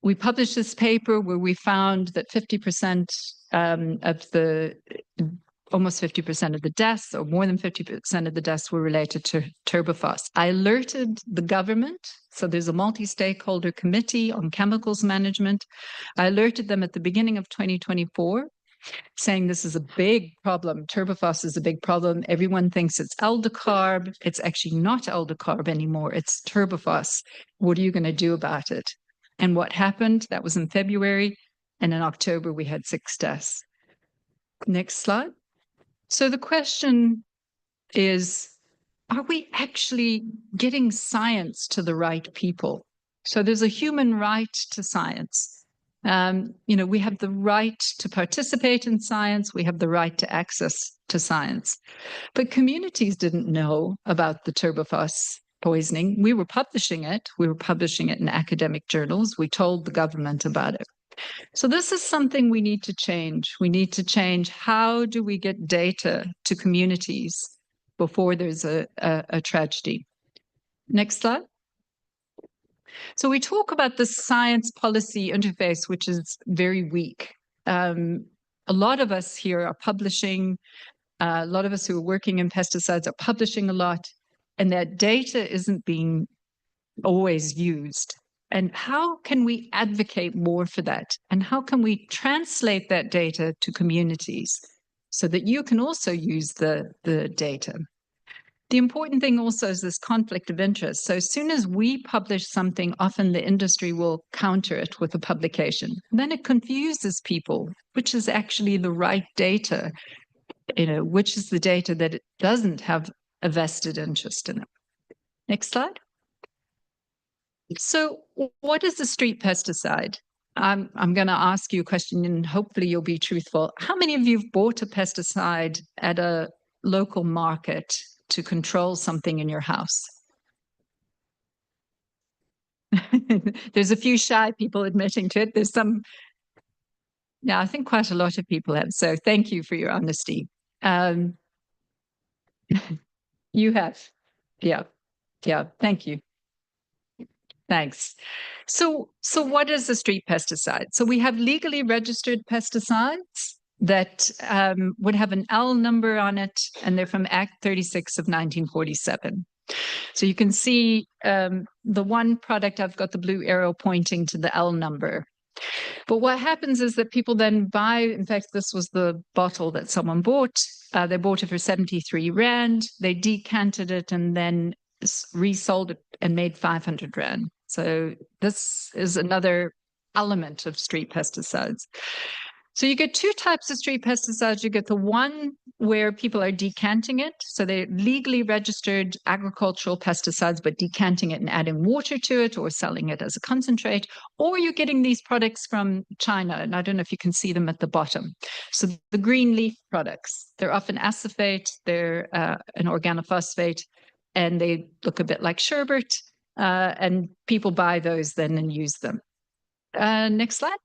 We published this paper where we found that 50% almost 50% of the deaths, or more than 50% of the deaths, were related to turbophos. I alerted the government. So there's a multi-stakeholder committee on chemicals management. I alerted them at the beginning of 2024, saying this is a big problem. Turbophos is a big problem. Everyone thinks it's aldecarb. It's actually not aldecarb anymore. It's turbophos. What are you going to do about it? And what happened? That was in February. And in October, we had 6 deaths. Next slide. So the question is, are we actually getting science to the right people? So there's a human right to science. We have the right to participate in science. We have the right to access to science. But communities didn't know about the turbophos poisoning. We were publishing it. We were publishing it in academic journals. We told the government about it. So this is something we need to change. We need to change, how do we get data to communities before there's a tragedy? Next slide. So we talk about the science policy interface, which is very weak. A lot of us here are publishing. A lot of us who are working in pesticides are publishing a lot, and that data isn't being always used. And how can we advocate more for that? And how can we translate that data to communities so that you can also use the data? The important thing also is this conflict of interest. So as soon as we publish something, often the industry will counter it with a publication. And then it confuses people, which is actually the right data, which is the data that it doesn't have a vested interest in it. Next slide. So what is a street pesticide? I'm going to ask you a question and hopefully you'll be truthful. How many of you have bought a pesticide at a local market to control something in your house? There's a few shy people admitting to it. There's some, yeah, I think quite a lot of people have. So thank you for your honesty. You have. Yeah. Thank you. Thanks. So what is a street pesticide? So we have legally registered pesticides that would have an L number on it, and they're from Act 36 of 1947. So you can see the one product, I've got the blue arrow pointing to the L number. But what happens is that people then buy, in fact, this was the bottle that someone bought. They bought it for 73 Rand. They decanted it and then resold it and made 500 Rand. So this is another element of street pesticides. So you get 2 types of street pesticides. You get the one where people are decanting it. So they're legally registered agricultural pesticides, but decanting it and adding water to it or selling it as a concentrate. Or you're getting these products from China. And I don't know if you can see them at the bottom. So the green leaf products, they're often acephate, they're an organophosphate, and they look a bit like sherbet. And people buy those then and use them. Next slide.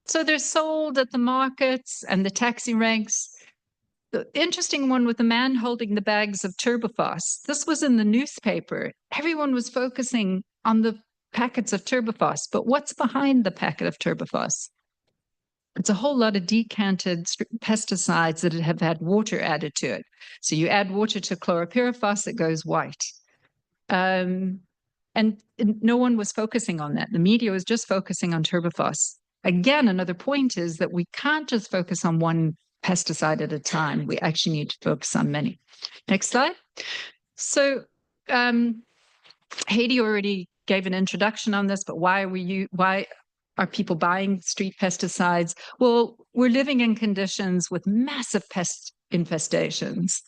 So they're sold at the markets and the taxi ranks. The interesting one with the man holding the bags of turbophos. This was in the newspaper. Everyone was focusing on the packets of turbophos, but what's behind the packet of turbophos? It's a whole lot of decanted pesticides that have had water added to it. So you add water to chlorpyrifos, it goes white. And no one was focusing on that. The media was just focusing on turbophos. Again, another point is that we can't just focus on one pesticide at a time. We actually need to focus on many. Next slide. So Haiti already gave an introduction on this, but why are people buying street pesticides? Well, we're living in conditions with massive pest infestations,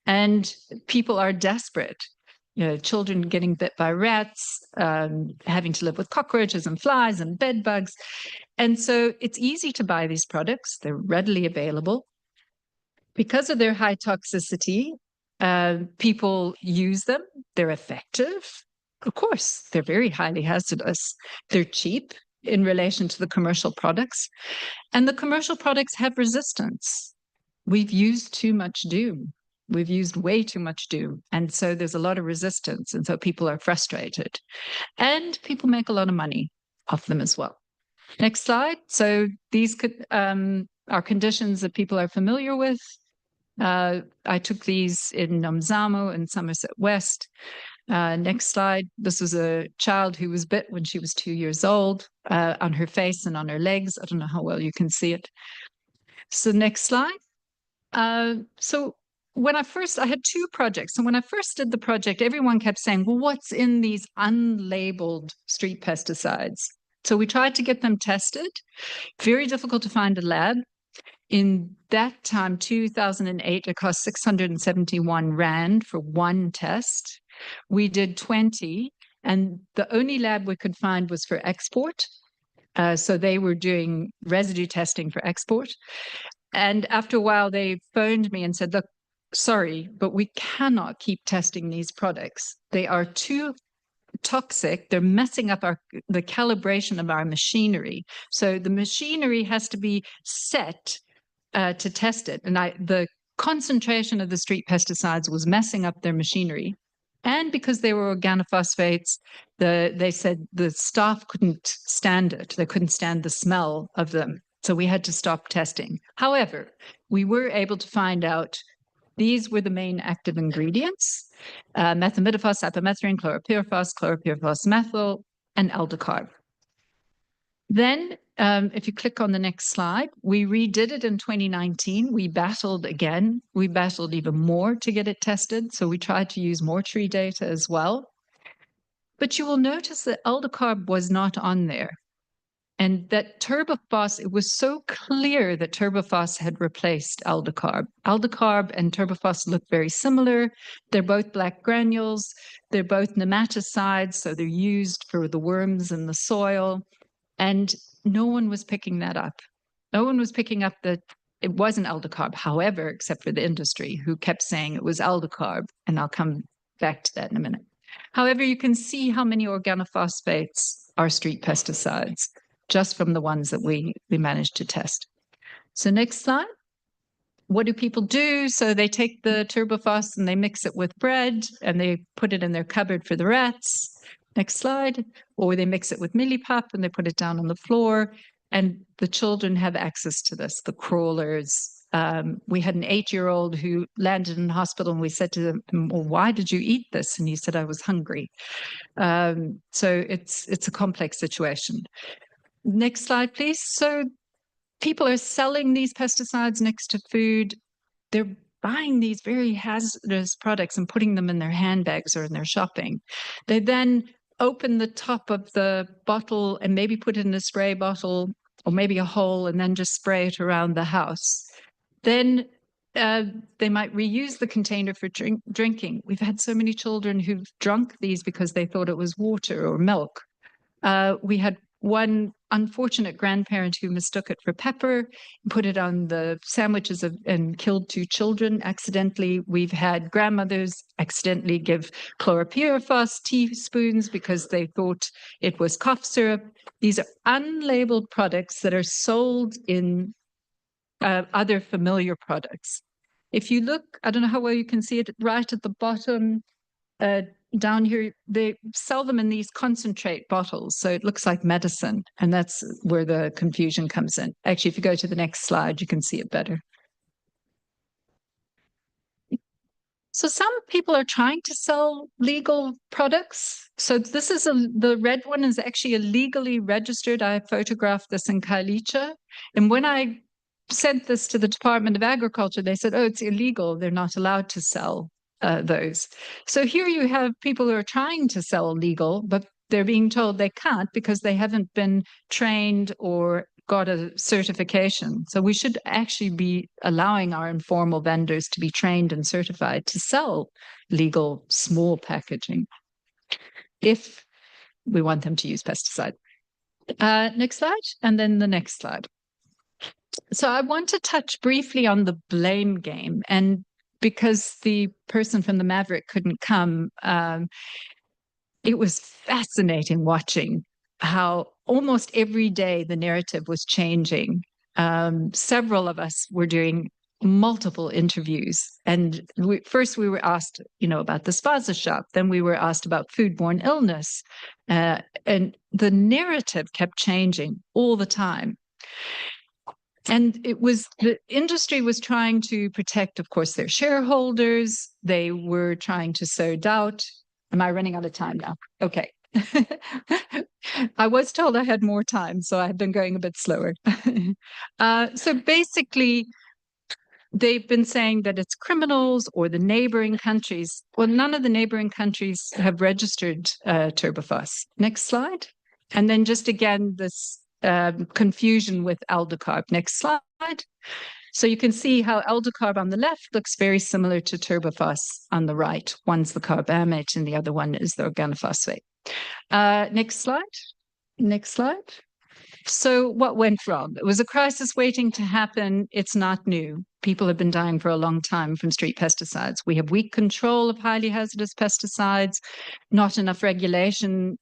and people are desperate. Children getting bit by rats, having to live with cockroaches and flies and bed bugs. And so it's easy to buy these products. They're readily available. Because of their high toxicity, people use them. They're effective. Of course, they're very highly hazardous. They're cheap in relation to the commercial products. And the commercial products have resistance. We've used too much doom. We've used way too much doom. And so there's a lot of resistance. And so people are frustrated. And people make a lot of money off them as well. Next slide. So these are conditions that people are familiar with. I took these in Nomzamo and Somerset West. Next slide. This was a child who was bit when she was 2 years old, on her face and on her legs. I don't know how well you can see it. So next slide. So when I had 2 projects. So when I first did the project, everyone kept saying, well, what's in these unlabeled street pesticides? So we tried to get them tested. Very difficult to find a lab. In that time, 2008, it cost 671 Rand for one test. We did 20, and the only lab we could find was for export. So they were doing residue testing for export. And after a while, they phoned me and said, look, sorry, but we cannot keep testing these products. They are too toxic. They're messing up the calibration of our machinery. So the machinery has to be set to test it. And the concentration of the street pesticides was messing up their machinery. And because they were organophosphates, they said the staff couldn't stand it. They couldn't stand the smell of them. So we had to stop testing. However, we were able to find out these were the main active ingredients: methimidofos, ipamethrin, chloropyrifos, methyl, and aldecarb. Then, if you click on the next slide, we redid it in 2019. We battled again. We battled even more to get it tested. So we tried to use more tree data as well. But you will notice that aldecarb was not on there. And that turbophos, it was so clear that turbophos had replaced aldecarb. Aldecarb and turbophos look very similar. They're both black granules. They're both nematicides, so they're used for the worms in the soil. And no one was picking that up. No one was picking up that it wasn't aldecarb, however, except for the industry, who kept saying it was aldecarb. And I'll come back to that in a minute. However, you can see how many organophosphates are street pesticides, just from the ones that we managed to test. So next slide. What do people do? So they take the turbophos and they mix it with bread and they put it in their cupboard for the rats. Next slide. Or they mix it with millipap and they put it down on the floor. And the children have access to this, the crawlers. We had an 8-year-old who landed in hospital and we said to him, well, why did you eat this? And he said, I was hungry. So it's a complex situation. Next slide, please. So people are selling these pesticides next to food. They're buying these very hazardous products and putting them in their handbags or in their shopping. They then open the top of the bottle and maybe put it in a spray bottle or maybe a hole and then just spray it around the house. Then they might reuse the container for drinking. We've had so many children who've drunk these because they thought it was water or milk. We had one unfortunate grandparent who mistook it for pepper, put it on the sandwiches and killed 2 children accidentally. We've had grandmothers accidentally give chloropyrifos teaspoons because they thought it was cough syrup. These are unlabeled products that are sold in other familiar products. If you look, I don't know how well you can see it, right at the bottom, down here, they sell them in these concentrate bottles. So it looks like medicine. And that's where the confusion comes in. Actually, if you go to the next slide, you can see it better. So some people are trying to sell legal products. So this is the red one is actually a legally registered. I photographed this in Khayelitsha. And when I sent this to the Department of Agriculture, they said, oh, it's illegal. They're not allowed to sell those. So here you have people who are trying to sell legal, but they're being told they can't because they haven't been trained or got a certification. So we should actually be allowing our informal vendors to be trained and certified to sell legal small packaging if we want them to use pesticide. Next slide, and then the next slide. So I want to touch briefly on the blame game. And because the person from the Maverick couldn't come, it was fascinating watching how almost every day the narrative was changing. Several of us were doing multiple interviews. And first we were asked, about the Spaza shop. Then we were asked about foodborne illness. And the narrative kept changing all the time. And the industry was trying to protect, of course, their shareholders. They were trying to sow doubt. Am I running out of time now? Okay. I was told I had more time, so I've been going a bit slower. So basically, they've been saying that it's criminals or the neighboring countries. Well, none of the neighboring countries have registered turbophos. Next slide. And then just again, this confusion with aldecarb. Next slide. So you can see how aldecarb on the left looks very similar to turbophos on the right. One's the carbamate and the other one is the organophosphate. Next slide. Next slide. So what went wrong? It was a crisis waiting to happen. It's not new. People have been dying for a long time from street pesticides. We have weak control of highly hazardous pesticides. Not enough regulation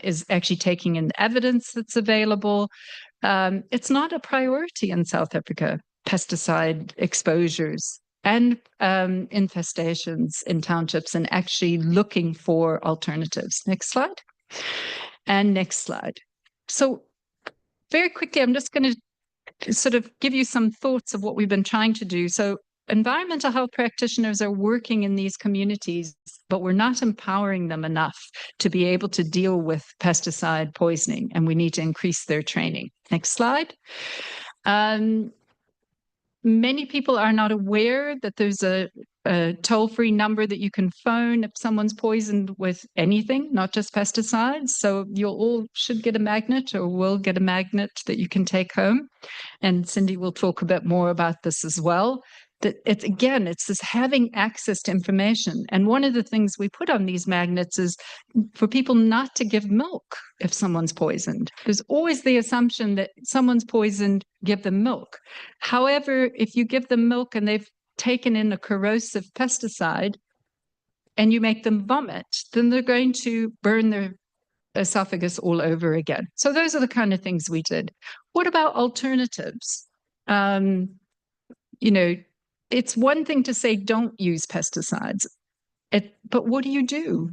is actually taking in the evidence that's available. It's not a priority in South Africa, pesticide exposures and infestations in townships, and actually looking for alternatives. Next slide. And next slide. So very quickly, I'm just going to sort of give you some thoughts of what we've been trying to do. So environmental health practitioners are working in these communities, but we're not empowering them enough to be able to deal with pesticide poisoning, and we need to increase their training. Next slide. Many people are not aware that there's a toll-free number that you can phone if someone's poisoned with anything, not just pesticides. So you all should get a magnet, or will get a magnet that you can take home. And Cindy will talk a bit more about this as well. That it's this having access to information. And one of the things we put on these magnets is for people not to give milk if someone's poisoned. There's always the assumption that someone's poisoned, give them milk. However, if you give them milk and they've taken in a corrosive pesticide and you make them vomit, then they're going to burn their esophagus all over again. So those are the kind of things we did. What about alternatives? It's one thing to say don't use pesticides, but what do?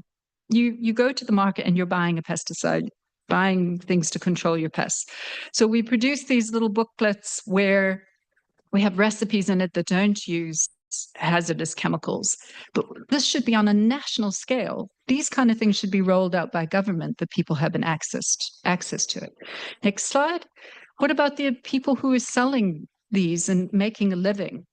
You go to the market and you're buying a pesticide, buying things to control your pests. So we produce these little booklets where we have recipes in it that don't use hazardous chemicals. But this should be on a national scale. These kind of things should be rolled out by government, that people have an access to it. Next slide. What about the people who are selling these and making a living?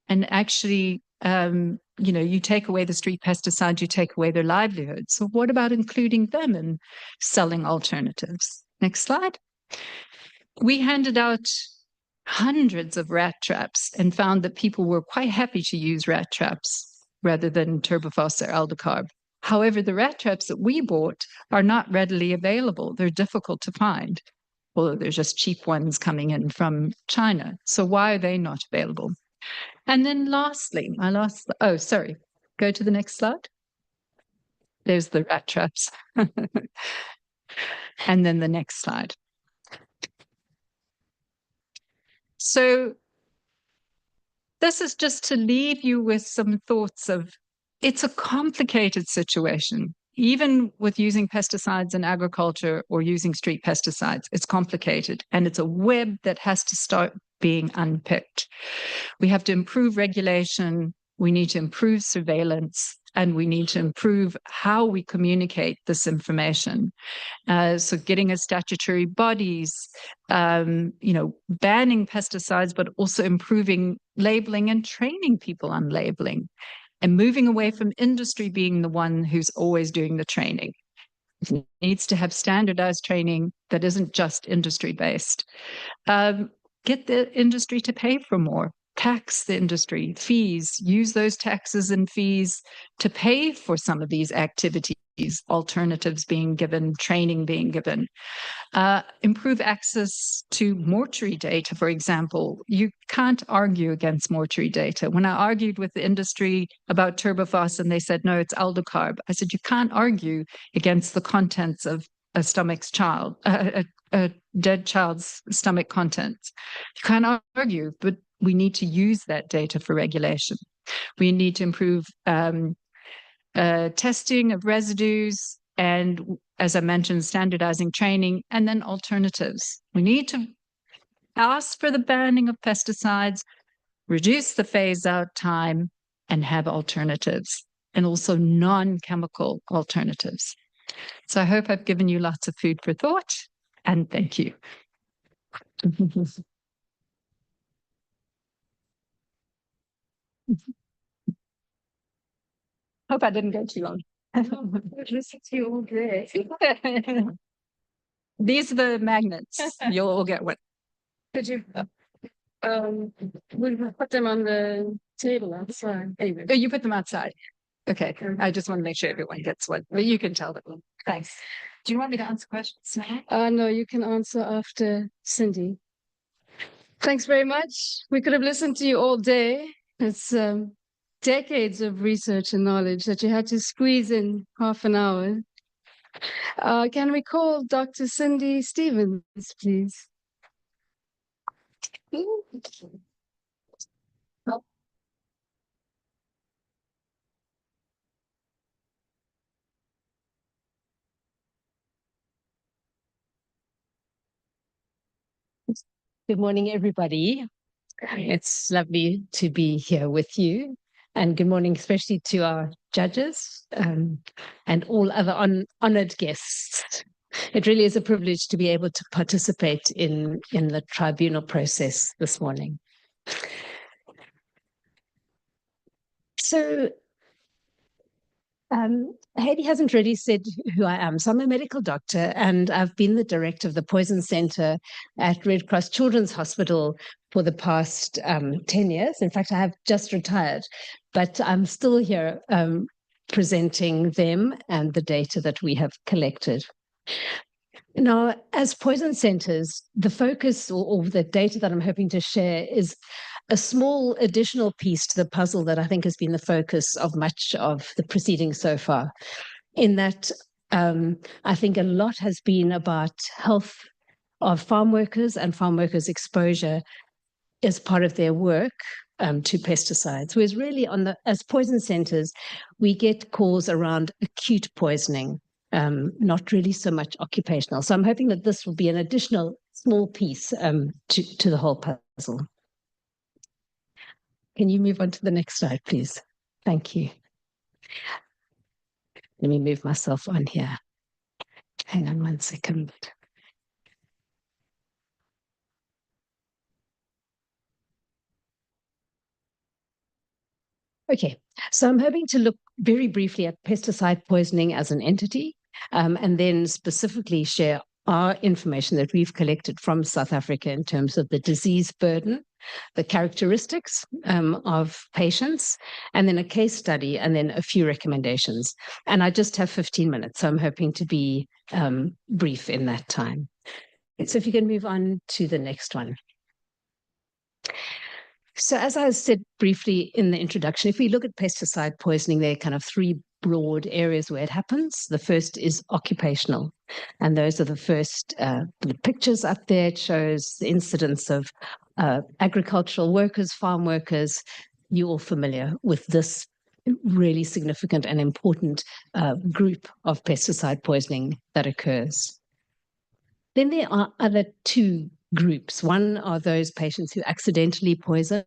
And actually, you take away the street pesticides, you take away their livelihood. So what about including them in selling alternatives? Next slide. We handed out hundreds of rat traps and found that people were quite happy to use rat traps rather than turbophos or aldecarb. However, the rat traps that we bought are not readily available. They're difficult to find, although there's just cheap ones coming in from China. So why are they not available? And then lastly, go to the next slide. There's the rat traps. And then the next slide. So this is just to leave you with some thoughts of, it's a complicated situation. Even with using pesticides in agriculture or using street pesticides, it's complicated, and it's a web that has to start being unpicked. We have to improve regulation, we need to improve surveillance, and we need to improve how we communicate this information. So getting a statutory bodies, banning pesticides, but also improving labeling and training people on labeling, and moving away from industry being the one who's always doing the training. It needs to have standardized training that isn't just industry-based. Get the industry to pay for more. Tax the industry, fees, use those taxes and fees to pay for some of these activities, alternatives being given, training being given. Improve access to mortuary data, for example. You can't argue against mortuary data. When I argued with the industry about turbophos and they said, no, it's aldecarb, I said, you can't argue against the contents of a dead child's stomach contents. You can't argue, but we need to use that data for regulation. We need to improve testing of residues, and as I mentioned, standardizing training, and then alternatives. We need to ask for the banning of pesticides, reduce the phase out time, and have alternatives, and also non-chemical alternatives. So I hope I've given you lots of food for thought, and thank you. Hope I didn't go too long. Listen to you all day. These are the magnets. You'll all get one. Could you, we'll put them on the table outside. Anyway. Oh, you put them outside. Okay. I just want to make sure everyone gets one, but you can tell them. Thanks. Do you want me to answer questions now? No, you can answer after Cindy. Thanks very much. We could have listened to you all day. It's decades of research and knowledge that you had to squeeze in half an hour. Can we call Dr. Cindy Stevens, please? Good morning, everybody. It's lovely to be here with you. And good morning, especially to our judges and all other honored guests. It really is a privilege to be able to participate in the tribunal process this morning. So, Heidi hasn't really said who I am. So I'm a medical doctor and I've been the director of the Poison Center at Red Cross Children's Hospital for the past 10 years. In fact, I have just retired, but I'm still here presenting them and the data that we have collected. Now, as poison centers, the focus or the data that I'm hoping to share is a small additional piece to the puzzle that I think has been the focus of much of the proceedings so far, in that I think a lot has been about health of farm workers and farm workers' exposure as part of their work to pesticides. Whereas really as poison centers, we get calls around acute poisoning, not really so much occupational. So I'm hoping that this will be an additional small piece to the whole puzzle. Can you move on to the next slide, please? Thank you. Let me move myself on here. Hang on 1 second. Okay, so I'm hoping to look very briefly at pesticide poisoning as an entity, and then specifically share our information that we've collected from South Africa in terms of the disease burden, the characteristics of patients, and then a case study, and then a few recommendations. And I just have 15 minutes, so I'm hoping to be brief in that time. So if you can move on to the next one. So as I said briefly in the introduction, if we look at pesticide poisoning, there are kind of three broad areas where it happens. The first is occupational, and those are the first the pictures up there. It shows the incidence of agricultural workers, farm workers. You're all familiar with this really significant and important group of pesticide poisoning that occurs. Then there are other two groups. One are those patients who accidentally poisoned.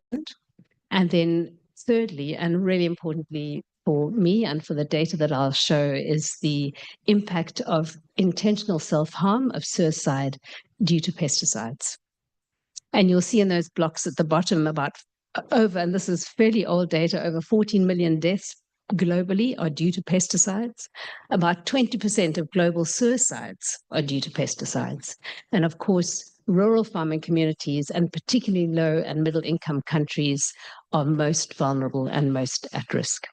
And then thirdly, and really importantly for me and for the data that I'll show, is the impact of intentional self-harm, of suicide due to pesticides. And you'll see in those blocks at the bottom and this is fairly old data, over 14 million deaths globally are due to pesticides. About 20% of global suicides are due to pesticides. And of course, rural farming communities and particularly low and middle income countries are most vulnerable and most at risk.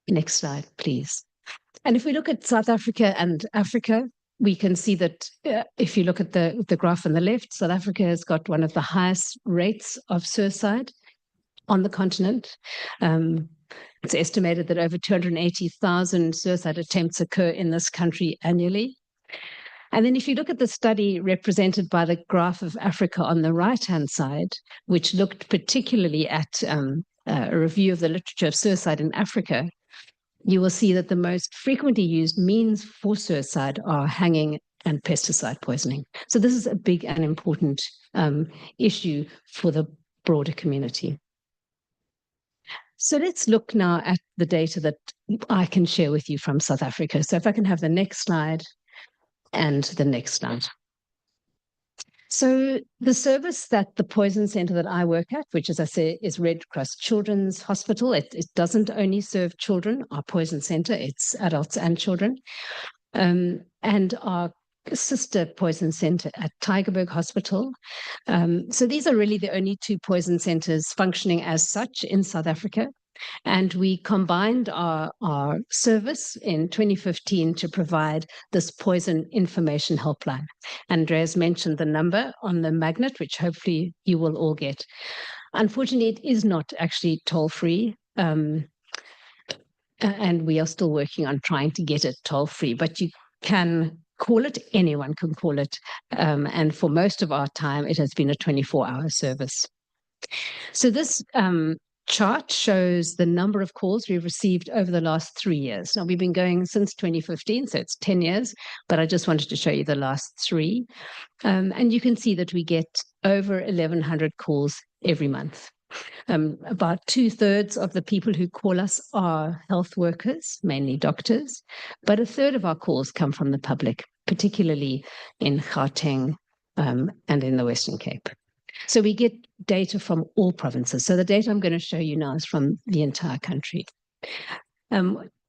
Next slide, please. And if we look at South Africa and Africa, we can see that if you look at the graph on the left, South Africa has got one of the highest rates of suicide on the continent. It's estimated that over 280,000 suicide attempts occur in this country annually. And then if you look at the study represented by the graph of Africa on the right-hand side, which looked particularly at a review of the literature of suicide in Africa, you will see that the most frequently used means for suicide are hanging and pesticide poisoning. So this is a big and important issue for the broader community. So let's look now at the data that I can share with you from South Africa. So if I can have the next slide and the next slide. So the service that the poison center that I work at, which as I say is Red Cross Children's Hospital, it doesn't only serve children, our poison center, it's adults and children. And our sister poison center at Tygerberg Hospital. So these are really the only two poison centers functioning as such in South Africa. And we combined our service in 2015 to provide this poison information helpline. Andrea's mentioned the number on the magnet, which hopefully you will all get. Unfortunately, it is not actually toll-free. And we are still working on trying to get it toll-free, but you can call it, anyone can call it. And for most of our time, it has been a 24-hour service. So this chart shows the number of calls we've received over the last 3 years. Now, we've been going since 2015, so it's 10 years, but I just wanted to show you the last 3. And you can see that we get over 1,100 calls every month. About 2/3 of the people who call us are health workers, mainly doctors, but 1/3 of our calls come from the public, particularly in Gauteng and in the Western Cape. So we get data from all provinces. So the data I'm going to show you now is from the entire country.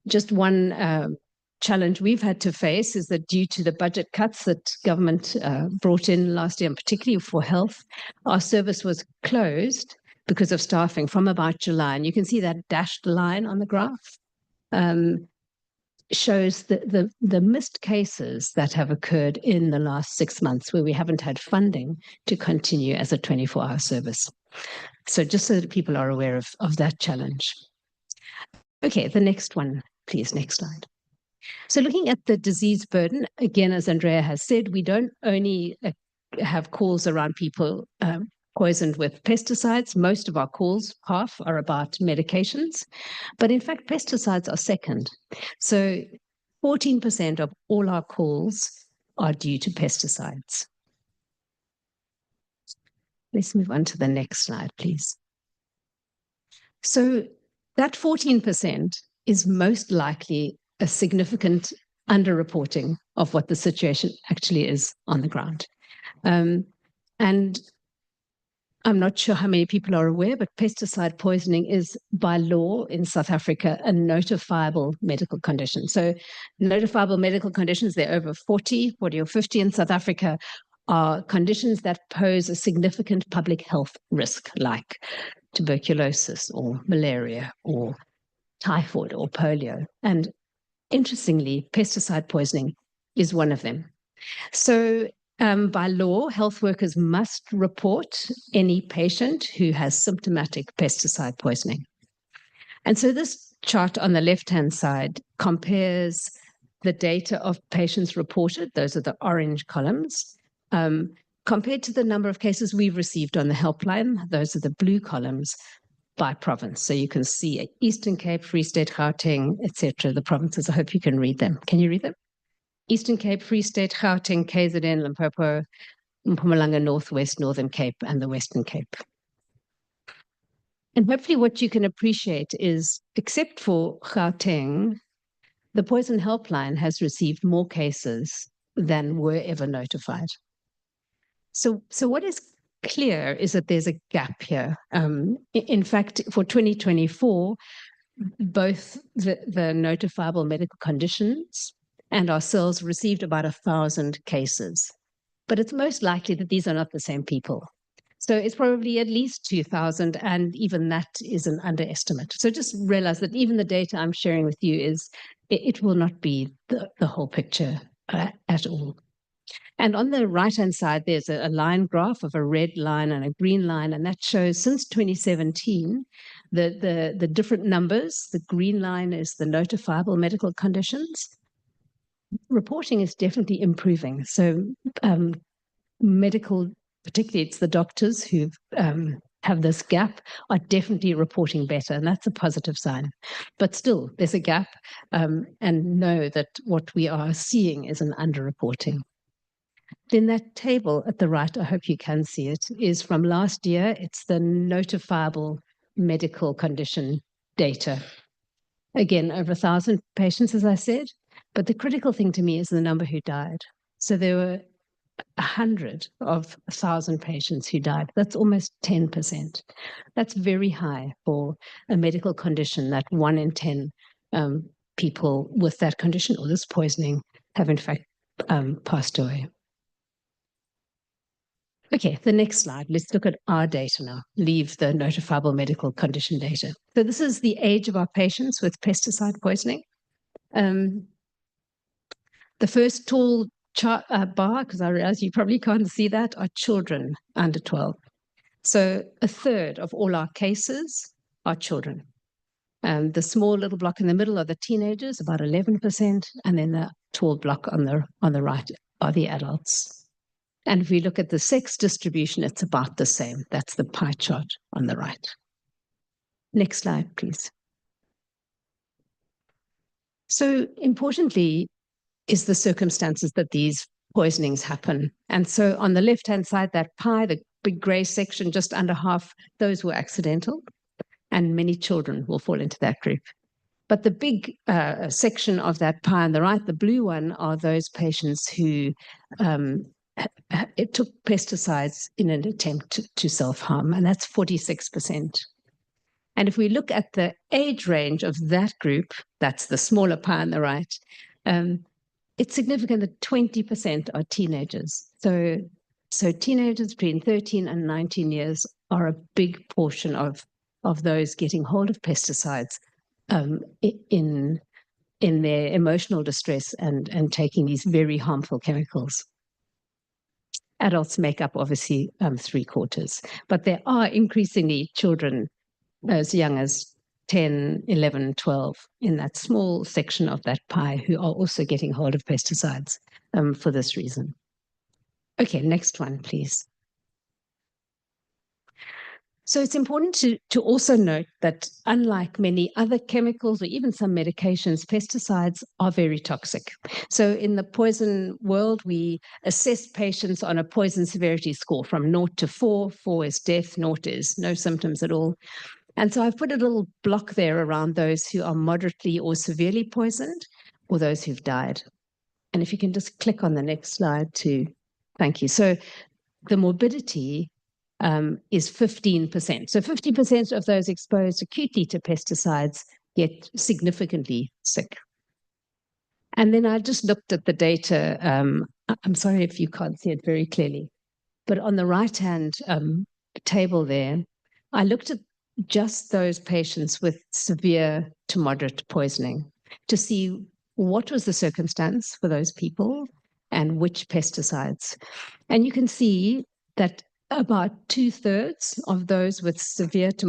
Just one challenge we've had to face is that due to the budget cuts that government brought in last year, and particularly for health, our service was closed because of staffing from about July. And you can see that dashed line on the graph shows the missed cases that have occurred in the last 6 months where we haven't had funding to continue as a 24-hour service. So just so that people are aware of that challenge. Okay, the next one, please, next slide. So looking at the disease burden, again, as Andrea has said, we don't only have calls around people poisoned with pesticides. Most of our calls, half, are about medications. But in fact, pesticides are second. So 14% of all our calls are due to pesticides. Let's move on to the next slide, please. So that 14% is most likely a significant underreporting of what the situation actually is on the ground. And I'm not sure how many people are aware, but pesticide poisoning is by law in South Africa a notifiable medical condition. So notifiable medical conditions, they're over 40 or 50 in South Africa, are conditions that pose a significant public health risk, like tuberculosis or malaria or typhoid or polio. And interestingly, pesticide poisoning is one of them. So by law, health workers must report any patient who has symptomatic pesticide poisoning. And so this chart on the left-hand side compares the data of patients reported, those are the orange columns, compared to the number of cases we've received on the helpline, those are the blue columns, by province. So you can see Eastern Cape, Free State, Gauteng, etc., the provinces. I hope you can read them. Can you read them? Eastern Cape, Free State, Gauteng, KZN, Limpopo, Mpumalanga, Northwest, Northern Cape, and the Western Cape. And hopefully what you can appreciate is, except for Gauteng, the poison helpline has received more cases than were ever notified. So what is clear is that there's a gap here. In fact, for 2024, both the notifiable medical conditions and ourselves received about 1,000 cases. But it's most likely that these are not the same people. So it's probably at least 2,000, and even that is an underestimate. So just realize that even the data I'm sharing with you is, it will not be the whole picture at all. And on the right-hand side, there's a line graph of a red line and a green line, and that shows since 2017, the different numbers. The green line is the notifiable medical conditions. Reporting is definitely improving. So medical, particularly it's the doctors who have this gap, are definitely reporting better, and that's a positive sign. But still, there's a gap, and know that what we are seeing is an underreporting. Then that table at the right, I hope you can see it, is from last year. It's the notifiable medical condition data. Again, over 1,000 patients, as I said. But the critical thing to me is the number who died. So there were 100 of 1,000 patients who died. That's almost 10%. That's very high for a medical condition that 1 in 10 people with that condition or this poisoning have in fact passed away. Okay, the next slide. Let's look at our data now. Leave the notifiable medical condition data. So this is the age of our patients with pesticide poisoning. The first tall bar, because I realize you probably can't see that, are children under 12. So a third of all our cases are children. The small little block in the middle are the teenagers, about 11%, and then the tall block on the right are the adults. And if we look at the sex distribution, it's about the same. That's the pie chart on the right. Next slide, please. So importantly is the circumstances that these poisonings happen. And so on the left-hand side, that pie, the big gray section, just under half, those were accidental, and many children will fall into that group. But the big section of that pie on the right, the blue one, are those patients who it took pesticides in an attempt to self-harm, and that's 46%. And if we look at the age range of that group, that's the smaller pie on the right, it's significant that 20% are teenagers. So teenagers between 13 and 19 years are a big portion of those getting hold of pesticides in their emotional distress and taking these very harmful chemicals. Adults make up obviously 3/4, but there are increasingly children as young as 10, 11, 12 in that small section of that pie who are also getting hold of pesticides for this reason. Okay, next one, please. So it's important to also note that unlike many other chemicals or even some medications, pesticides are very toxic. So in the poison world, we assess patients on a poison severity score from 0 to 4. 4 is death, 0 is no symptoms at all. And so I've put a little block there around those who are moderately or severely poisoned or those who've died. And if you can just click on the next slide too. Thank you. So the morbidity is 15%. So 50% of those exposed acutely to pesticides get significantly sick. And then I just looked at the data. I'm sorry if you can't see it very clearly, but on the right-hand table there, I looked at just those patients with severe to moderate poisoning to see what was the circumstance for those people and which pesticides. And you can see that about 2/3 of those with severe to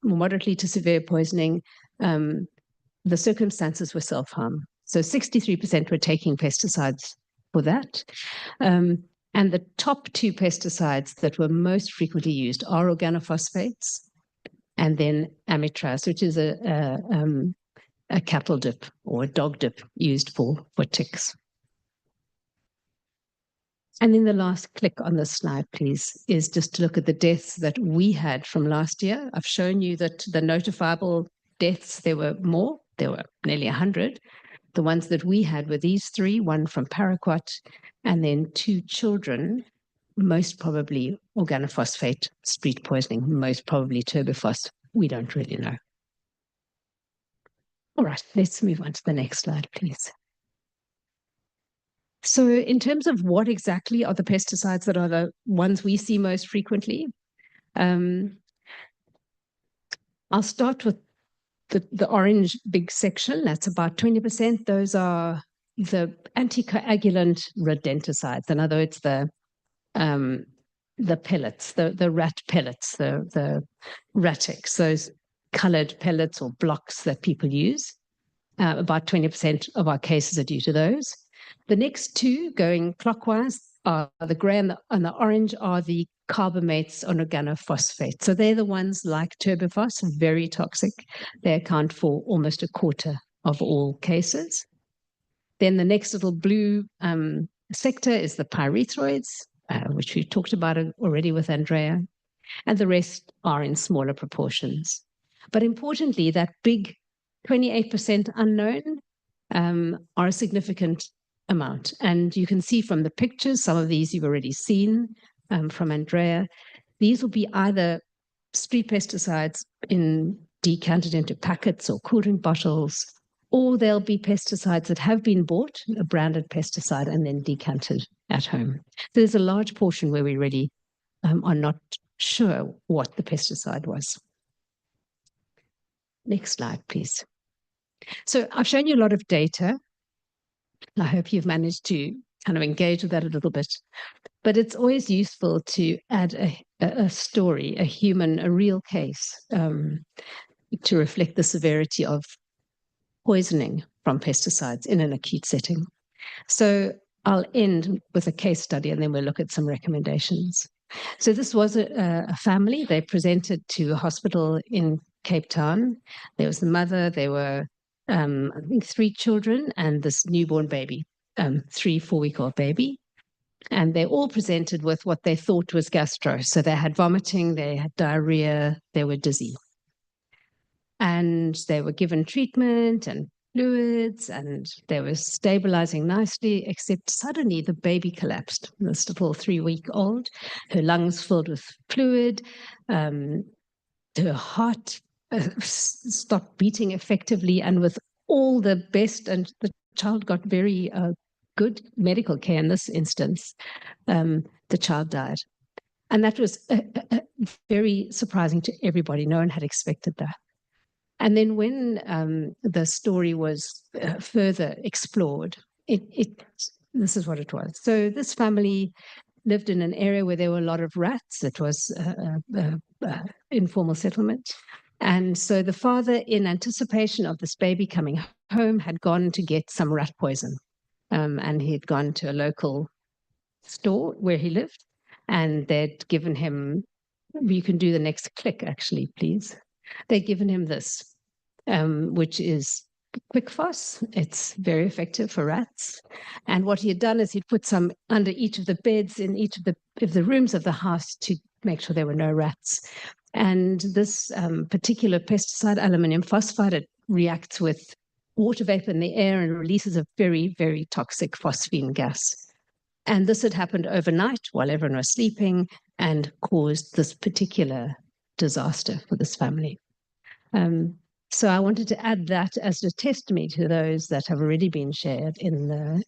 moderately to severe poisoning, the circumstances were self-harm. So 63% were taking pesticides for that. And the top 2 pesticides that were most frequently used are organophosphates and then amitraz, which is a cattle dip or a dog dip used for ticks. And then the last click on this slide, please, is just to look at the deaths that we had from last year. I've shown you that the notifiable deaths, there were more. There were nearly 100. The ones that we had were these 3, one from paraquat, and then 2 children, most probably organophosphate street poisoning, most probably turbiphos. We don't really know. All right, let's move on to the next slide, please. So in terms of what exactly are the pesticides that are the ones we see most frequently, I'll start with the orange big section. That's about 20%. Those are the anticoagulant rodenticides. In other words, the pellets, the rat pellets, the ratics, those colored pellets or blocks that people use. About 20% of our cases are due to those. The next 2 going clockwise are the gray and the orange are the carbamates on organophosphate. So they're the ones like turbiphos, very toxic. They account for almost 1/4 of all cases. Then the next little blue sector is the pyrethroids, which we talked about already with Andrea, and the rest are in smaller proportions. But importantly, that big 28% unknown are a significant amount. And you can see from the pictures, some of these you've already seen from Andrea. These will be either street pesticides decanted into packets or cool drink bottles, or there'll be pesticides that have been bought, a branded pesticide, and then decanted at home. So there's a large portion where we really are not sure what the pesticide was. Next slide, please. So I've shown you a lot of data. I hope you've managed to kind of engage with that a little bit. But it's always useful to add a story, a human, a real case to reflect the severity of poisoning from pesticides in an acute setting. So I'll end with a case study and then we'll look at some recommendations. So this was a family. They presented to a hospital in Cape Town. There was the mother, there were, I think, 3 children and this newborn baby, 3-4-week-old baby. And they all presented with what they thought was gastro. So they had vomiting, they had diarrhea, they were dizzy. And they were given treatment and fluids and they were stabilizing nicely, except suddenly the baby collapsed. This little 3-week-old, her lungs filled with fluid, her heart stopped beating effectively, and with all the best, and the child got very good medical care in this instance, the child died. And that was very surprising to everybody. No one had expected that. And then when the story was further explored, this is what it was. So this family lived in an area where there were a lot of rats. It was informal settlement. And so the father, in anticipation of this baby coming home, had gone to get some rat poison. And he'd gone to a local store where he lived, and they'd given him, you can do the next click actually, please. They'd given him this, which is Quick-Phos. It's very effective for rats. And what he had done is he'd put some under each of the beds in each of the rooms of the house to make sure there were no rats. And this particular pesticide, aluminum phosphide, it reacts with water vapor in the air and releases a very, very toxic phosphine gas. And this had happened overnight while everyone was sleeping and caused this particular disaster for this family. So I wanted to add that as a testimony to those that have already been shared in the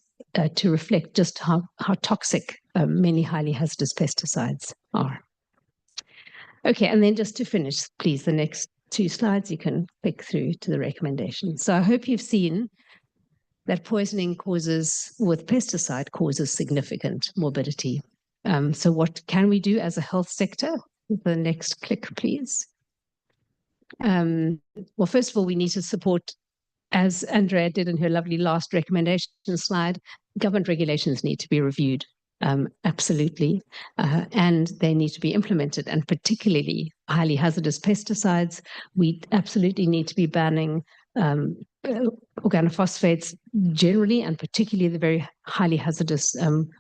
to reflect just how toxic many highly hazardous pesticides are. Okay, and then just to finish, please, the next 2 slides, you can click through to the recommendations. So I hope you've seen that poisoning with pesticide causes significant morbidity. So what can we do as a health sector? The next click, please. Well, first of all, we need to support, as Andrea did in her lovely last recommendation slide, government regulations need to be reviewed. Absolutely. And they need to be implemented, and particularly highly hazardous pesticides. We absolutely need to be banning organophosphates generally, and particularly the very highly hazardous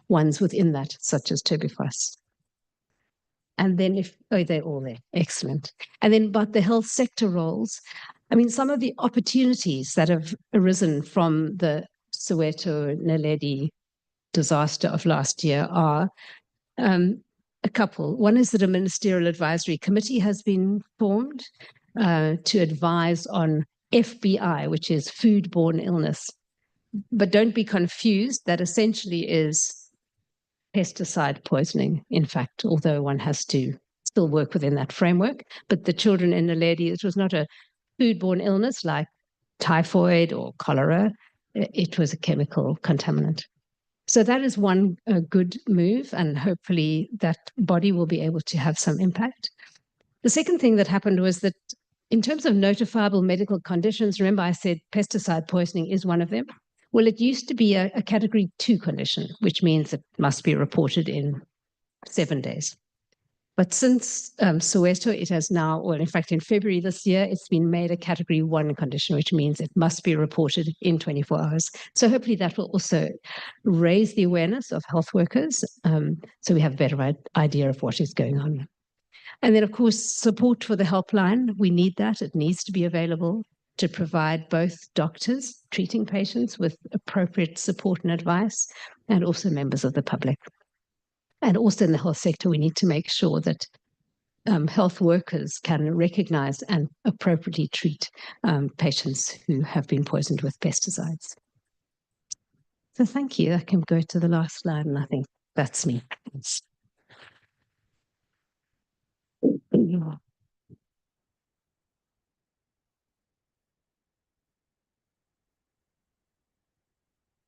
ones within that, such as turbifos. And then they're all there. Excellent. And then about the health sector roles, I mean, some of the opportunities that have arisen from the Soweto Naledi disaster of last year are a couple. One is that a ministerial advisory committee has been formed to advise on FBI, which is foodborne illness. But don't be confused, that essentially is pesticide poisoning, in fact, although one has to still work within that framework. But the children in Naledi, it was not a foodborne illness like typhoid or cholera. It was a chemical contaminant. So that is one good move, and hopefully that body will be able to have some impact. The second thing that happened was that in terms of notifiable medical conditions, remember I said pesticide poisoning is one of them. Well, it used to be a category 2 condition, which means it must be reported in 7 days. But since Soweto, it has now, well, in fact, in February this year, it's been made a category 1 condition, which means it must be reported in 24 hours. So hopefully that will also raise the awareness of health workers, so we have a better idea of what is going on. And then, of course, support for the helpline. We need that. It needs to be available to provide both doctors treating patients with appropriate support and advice, and also members of the public. And also in the health sector, we need to make sure that health workers can recognize and appropriately treat patients who have been poisoned with pesticides. So thank you. I can go to the last slide, and I think that's me.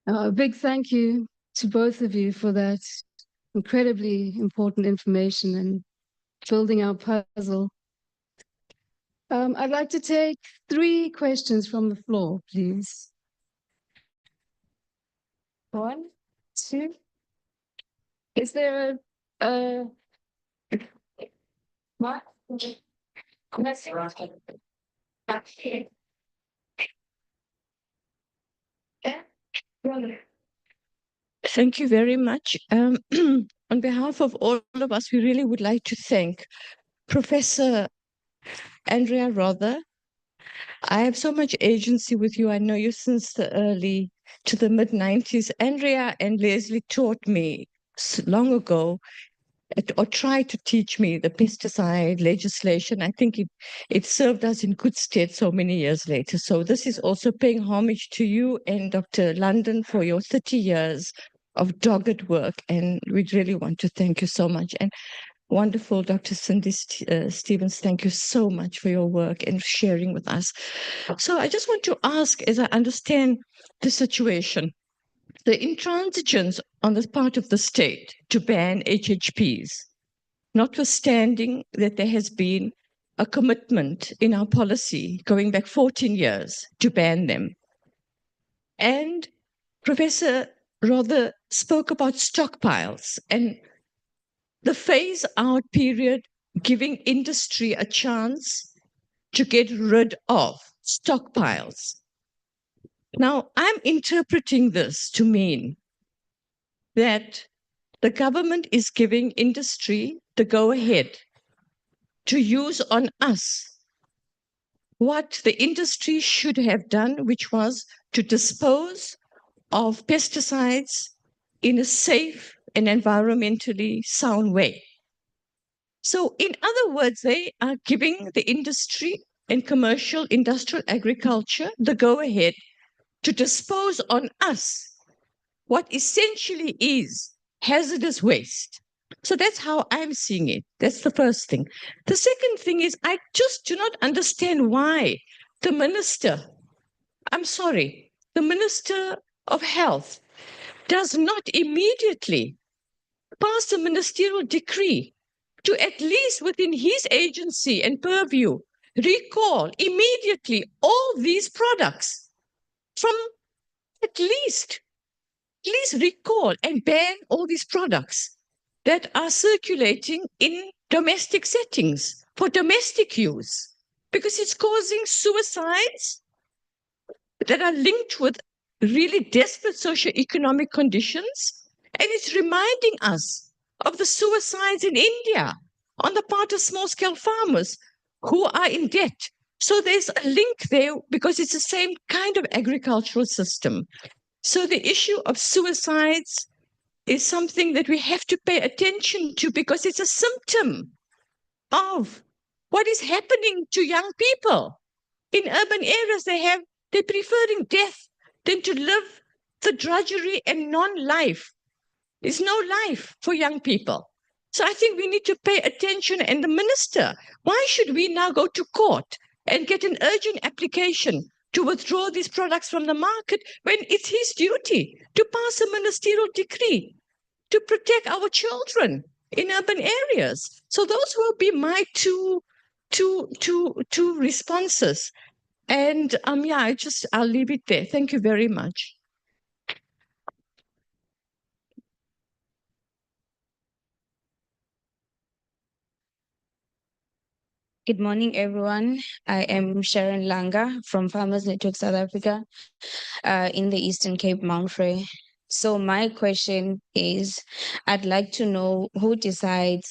A big thank you to both of you for that incredibly important information and building our puzzle. I'd like to take 3 questions from the floor, please. 1, 2. Is there a what? Thank you very much. On behalf of all of us, we really would like to thank Professor Andrea Rother. I have so much agency with you. I know you since the early to the mid-90s. Andrea and Leslie taught me long ago, or tried to teach me the pesticide legislation. I think it served us in good stead so many years later. So this is also paying homage to you and Dr. London for your 30 years of dogged work. And we really want to thank you so much. And wonderful, Dr. Cindy Stevens, thank you so much for your work and sharing with us. So I just want to ask, as I understand the situation, the intransigence on the part of the state to ban HHPs, notwithstanding that there has been a commitment in our policy going back 14 years to ban them. And Professor Rother spoke about stockpiles and the phase-out period giving industry a chance to get rid of stockpiles. Now, I'm interpreting this to mean that the government is giving industry the go-ahead to use on us what the industry should have done, which was to dispose of pesticides in a safe and environmentally sound way. So in other words, they are giving the industry and commercial industrial agriculture the go-ahead to dispose on us what essentially is hazardous waste. So that's how I'm seeing it. That's the first thing. The second thing is I just do not understand why the minister, the Minister of Health does not immediately pass a ministerial decree to at least within his agency and purview recall immediately all these products from at least recall and ban all these products that are circulating in domestic settings for domestic use, because it's causing suicides that are linked with really desperate socioeconomic conditions. And it's reminding us of the suicides in India on the part of small-scale farmers who are in debt. So there's a link there because it's the same kind of agricultural system. So the issue of suicides is something that we have to pay attention to because it's a symptom of what is happening to young people. In urban areas, they're preferring death than to live the drudgery and non-life. There's no life for young people. So I think we need to pay attention. And the minister, why should we now go to court and get an urgent application to withdraw these products from the market when it's his duty to pass a ministerial decree to protect our children in urban areas? So those will be my two responses. And yeah, I'll leave it there. Thank you very much. Good morning, everyone. I am Sharon Langa from Farmers Network South Africa in the Eastern Cape, Mount Frey. So my question is, I'd like to know who decides,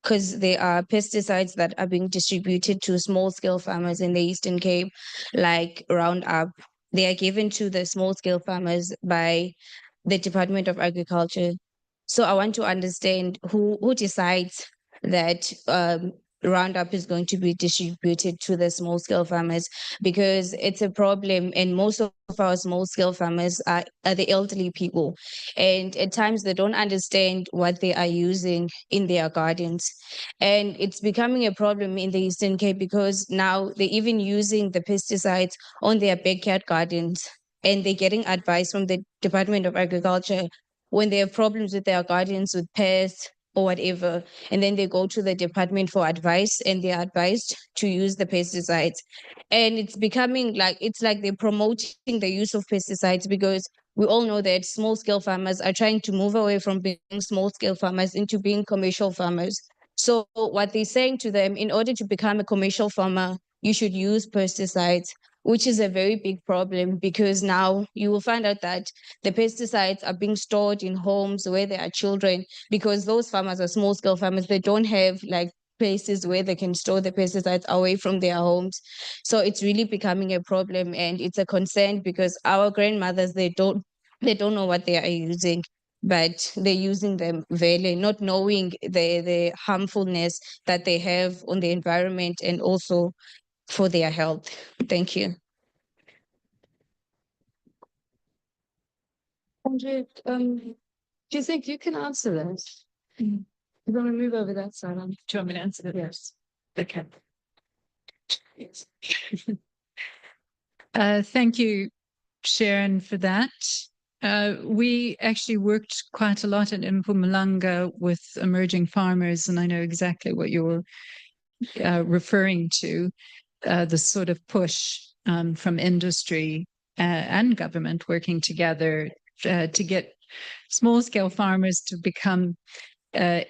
because there are pesticides that are being distributed to small-scale farmers in the Eastern Cape, like Roundup. They are given to the small-scale farmers by the Department of Agriculture. So I want to understand who decides that Roundup is going to be distributed to the small scale farmers, because it's a problem. And most of our small scale farmers are the elderly people. And at times they don't understand what they are using in their gardens. And it's becoming a problem in the Eastern Cape, because now they're even using the pesticides on their backyard gardens. And they're getting advice from the Department of Agriculture when they have problems with their gardens, with pests or whatever. And then they go to the department for advice, and they're advised to use the pesticides. And it's becoming like, it's like they're promoting the use of pesticides, because we all know that small scale farmers are trying to move away from being small scale farmers into being commercial farmers. So what they're saying to them, in order to become a commercial farmer, you should use pesticides, which is a very big problem, because now you will find out that the pesticides are being stored in homes where there are children, because those farmers are small scale farmers. They don't have like places where they can store the pesticides away from their homes. So it's really becoming a problem, and it's a concern, because our grandmothers, they don't know what they are using, but they're using them very, not knowing the harmfulness that they have on the environment and also for their health. Thank you. Andrea, do you think you can answer this? You want to move over that side? Do you want me to answer it? Yes. Okay. Yes. Thank you, Sharon, for that. We actually worked quite a lot in Mpumalanga with emerging farmers, and I know exactly what you're referring to, the sort of push from industry and government working together to get small-scale farmers to become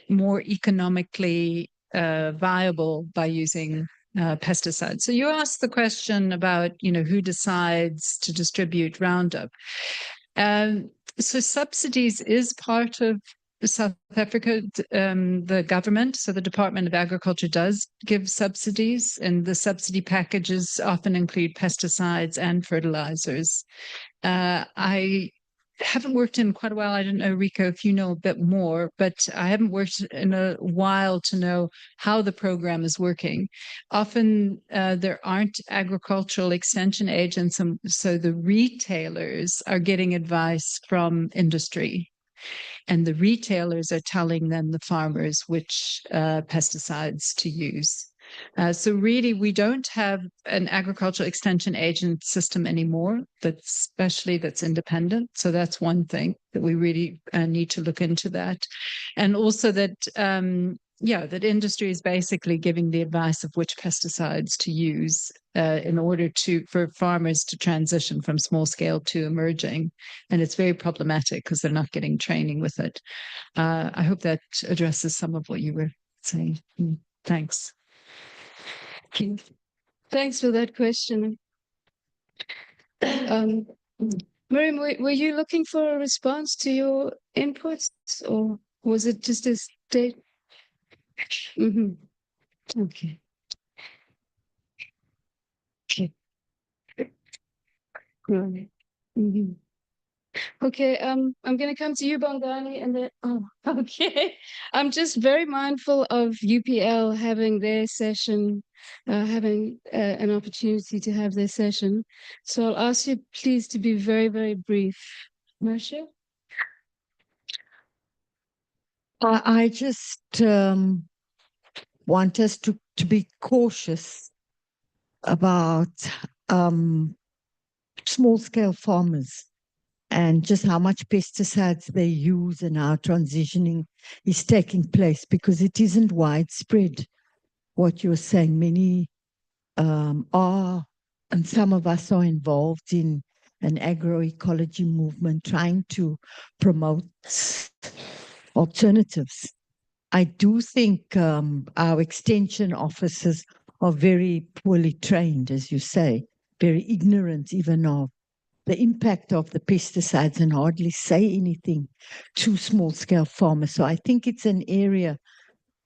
more economically viable by using pesticides. So you asked the question about, who decides to distribute Roundup. So subsidies is part of South Africa, the government, so the Department of Agriculture does give subsidies, and the subsidy packages often include pesticides and fertilizers. I haven't worked in quite a while. I don't know, Rico, if you know a bit more, but I haven't worked in a while to know how the program is working. Often there aren't agricultural extension agents, and so the retailers are getting advice from industry. And the retailers are telling them, the farmers, which pesticides to use. So really, we don't have an agricultural extension agent system anymore, that's independent. So that's one thing that we really need to look into that. And also that, that industry is basically giving the advice of which pesticides to use in order for farmers to transition from small scale to emerging. And it's very problematic because they're not getting training with it. I hope that addresses some of what you were saying. Thanks. Thanks for that question. Miriam, were you looking for a response to your inputs, or was it just a state? Okay. Okay. Right. Okay, I'm going to come to you, Bongani, and then, okay. I'm just very mindful of UPL having their session, having an opportunity to have their session. So I'll ask you please to be very, very brief. Marcia? I just want us to be cautious about small-scale farmers and just how much pesticides they use and how transitioning is taking place, because it isn't widespread. What you're saying, many are, and some of us are involved in an agroecology movement trying to promote alternatives. I do think our extension officers are very poorly trained, as you say, very ignorant even of the impact of the pesticides, and hardly say anything to small-scale farmers. So I think it's an area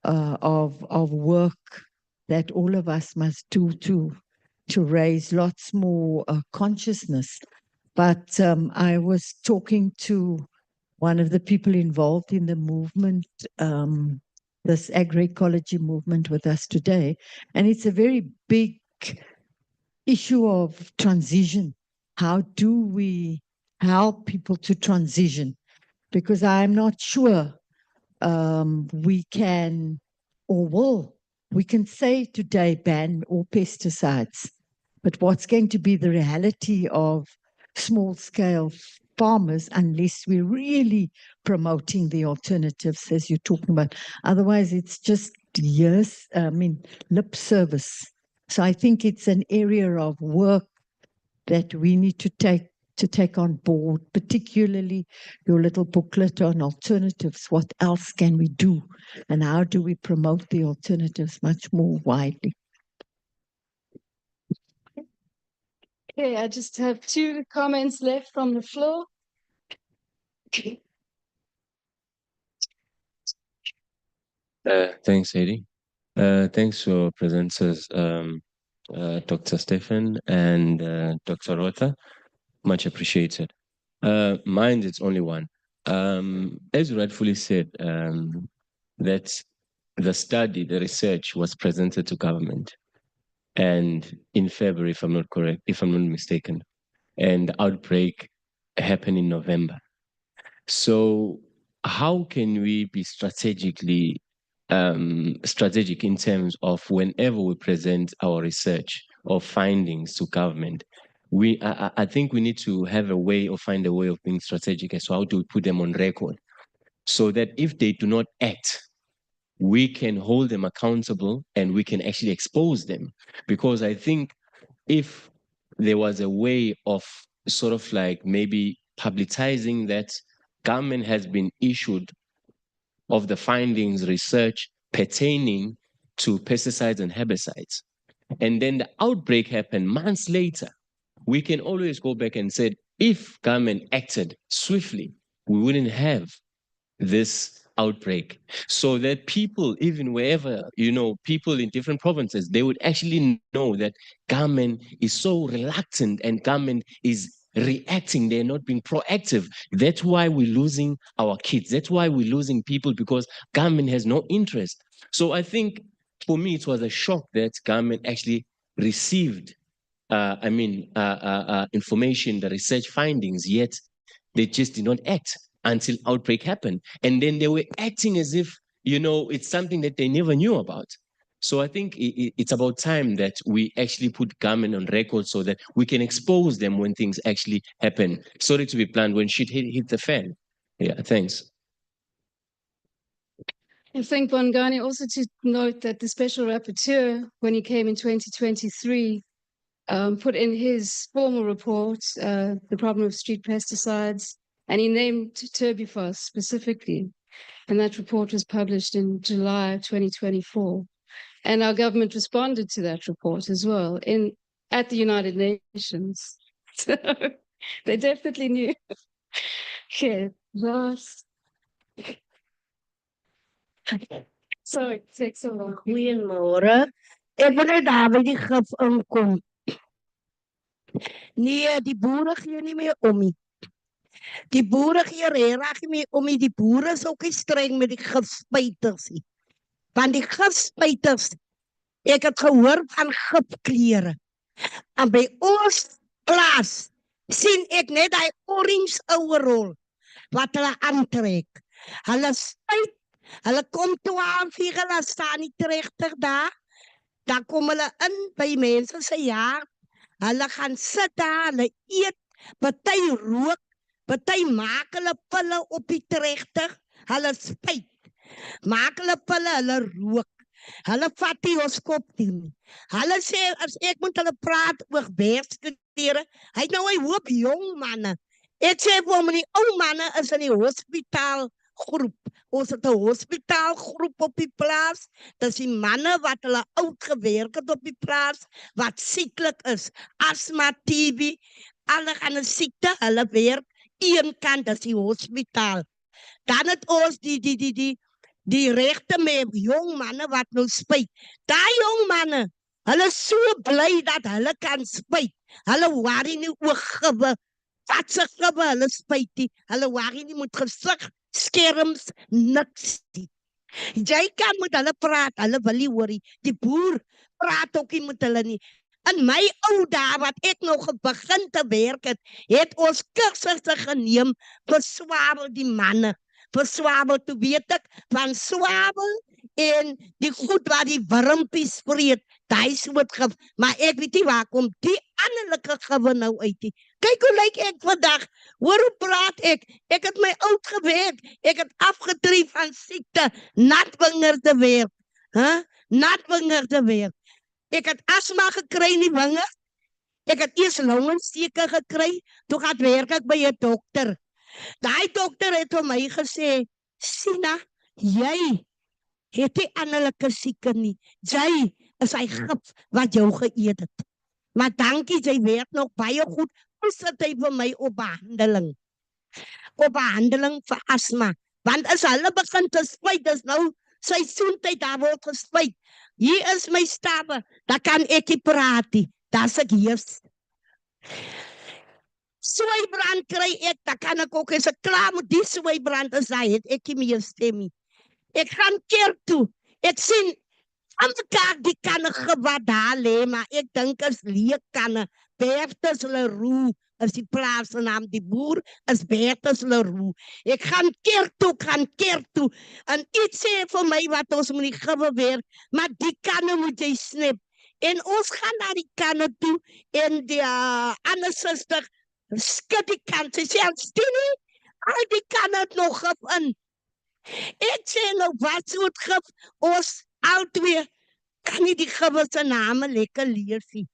of work that all of us must do to raise lots more consciousness. But I was talking to one of the people involved in the movement this agroecology movement with us today. And it's a very big issue of transition. How do we help people to transition? Because I'm not sure we can or will. We can say today ban all pesticides, but what's going to be the reality of small-scale farmers unless we're really promoting the alternatives as you're talking about? Otherwise, it's just lip service. So I think it's an area of work that we need to take on board, particularly your little booklet on alternatives. What else can we do? And how do we promote the alternatives much more widely? Okay, I just have 2 comments left from the floor. Thanks, Eddie. Thanks for presenters, Dr. Stephan and Dr. Rother. Much appreciated. Mine, it's only one. As you rightfully said, that the study, the research was presented to government, and in February, if I'm not correct, if I'm not mistaken, and the outbreak happened in November. So how can we be strategic in terms of whenever we present our research or findings to government? I think we need to have a way or find a way of being strategic as to how to put them on record, so that if they do not act, we can hold them accountable and we can actually expose them. Because I think if there was a way of sort of like maybe publicizing that government has been issued of the findings, research pertaining to pesticides and herbicides, and then the outbreak happened months later, we can always go back and say, if government acted swiftly, we wouldn't have this outbreak. So that people, even wherever, people in different provinces, they would actually know that government is so reluctant and government is reacting, they're not being proactive. That's why we're losing our kids. That's why we're losing people, because government has no interest. So I think for me, it was a shock that government actually received information, the research findings, yet they just did not act until outbreak happened. And then they were acting as if, it's something that they never knew about. So I think it's about time that we actually put government on record so that we can expose them when things actually happen. Sorry to be blunt, when shit hit the fan. Yeah, thanks. I think, Bongani, also to note that the special rapporteur, when he came in 2023, put in his formal report the problem of street pesticides, and he named Turbifos specifically. And that report was published in July 2024. And our government responded to that report as well at the United Nations. So they definitely knew. Okay, last. Sorry, take so long. Goeiemôre. Ek wil net daar by die gif inkom. Nee, die boere gee nie meer om nie. Die boere gee regtig nie meer om nie. Die boere is ook nie streng met die gifspuiters nie. Want die gifspuiters, ek het gehoor van gifkleure. En by ons plaas sien ek net die orange overall wat hulle aantrek. Hulle spuit, hulle kom 12 uur, hulle staan nie terechtig daar. Dan kom hulle in by mense se jaar. Hulle gaan sit daar, hulle eet, party rook, party maak hulle pille op die terechtig, hulle spuit. Maak hulle pille, hulle rook. Hulle vat die hoskop doen. Hulle sê, as ek moet hulle praat oor werkskriteria, hy nou 'n hoop jong manne. Ek sê vir hom, die ou manne is in die hospitaalgroep. Ons het 'n hospitaalgroep op die plaas. Dis die manne wat hulle oud gewerk het op die plaas, wat sieklik is. Asma, TB, alle gaan 'n siekte, hulle werk een kant, dis die hospitaal. Dan het ons die regte met jong manne wat nou spuit. Daai jong manne, hulle is so bly dat hulle kan spuit. Hulle worry nie oor gibbe. Wat se gibbe hulle spuit nie. Hulle worry nie met gesig, skerms, niks nie. Jy kan met hulle praat, hulle wil nie hoor nie. Die boer praat ook nie met hulle nie. In my ou dae wat ek nog begin te werk het ons kursusse geneem vir swabel die manne. Vir swabel, toe weet ek van swabel en die goed waar die wurmpies vreet, daai soort gif, maar ek weet nie waar kom die anderlike gif nou uit nie. Kyk hoe lyk ek vandag, hoor hoe praat ek het my oud gewerk, ek het afgetree van siekte, natwingerde werk, natwingerde werk. Ek het asma gekry in die winge, ek het eers longontsteking gekry, toe gaan werk ek by 'n dokter. Daai dokter het vir my gesê, Sina, jy het nie anderlike sieke nie. Jy is hy gif wat jou geëet het. Maar dankie, jy werk nog baie goed. Hoe sit hy vir my op behandeling? Op behandeling vir asma. Want as hulle begin te spuit, dis nou seisoentyd, daar word gespuit. Hier is my stawe, daar kan ek nie praat nie. Daar's ek heers. Swybrand kry ek, daar kan ek ook, as ek klaar met die swybrand is, daar het ek nie meer stem nie. Ek gaan kerk toe, ek sien, aan mekaar die kanne wat daar lê, maar ek dink as leekkanne, Bertus Leroux is die plaatsnaam, die boer is Bertus Leroux. Ek gaan kerk toe, en iets sê vir my wat ons moet die gibbe werk, maar die kanne moet jy snip. En ons gaan na die kanne toe, en die ander suster, skit die kant, sy sê, Stini, al die kanne het nog gif in. Ek sê nou, wat soort gif, ons al twee, kan nie die gif se name lekker lees nie.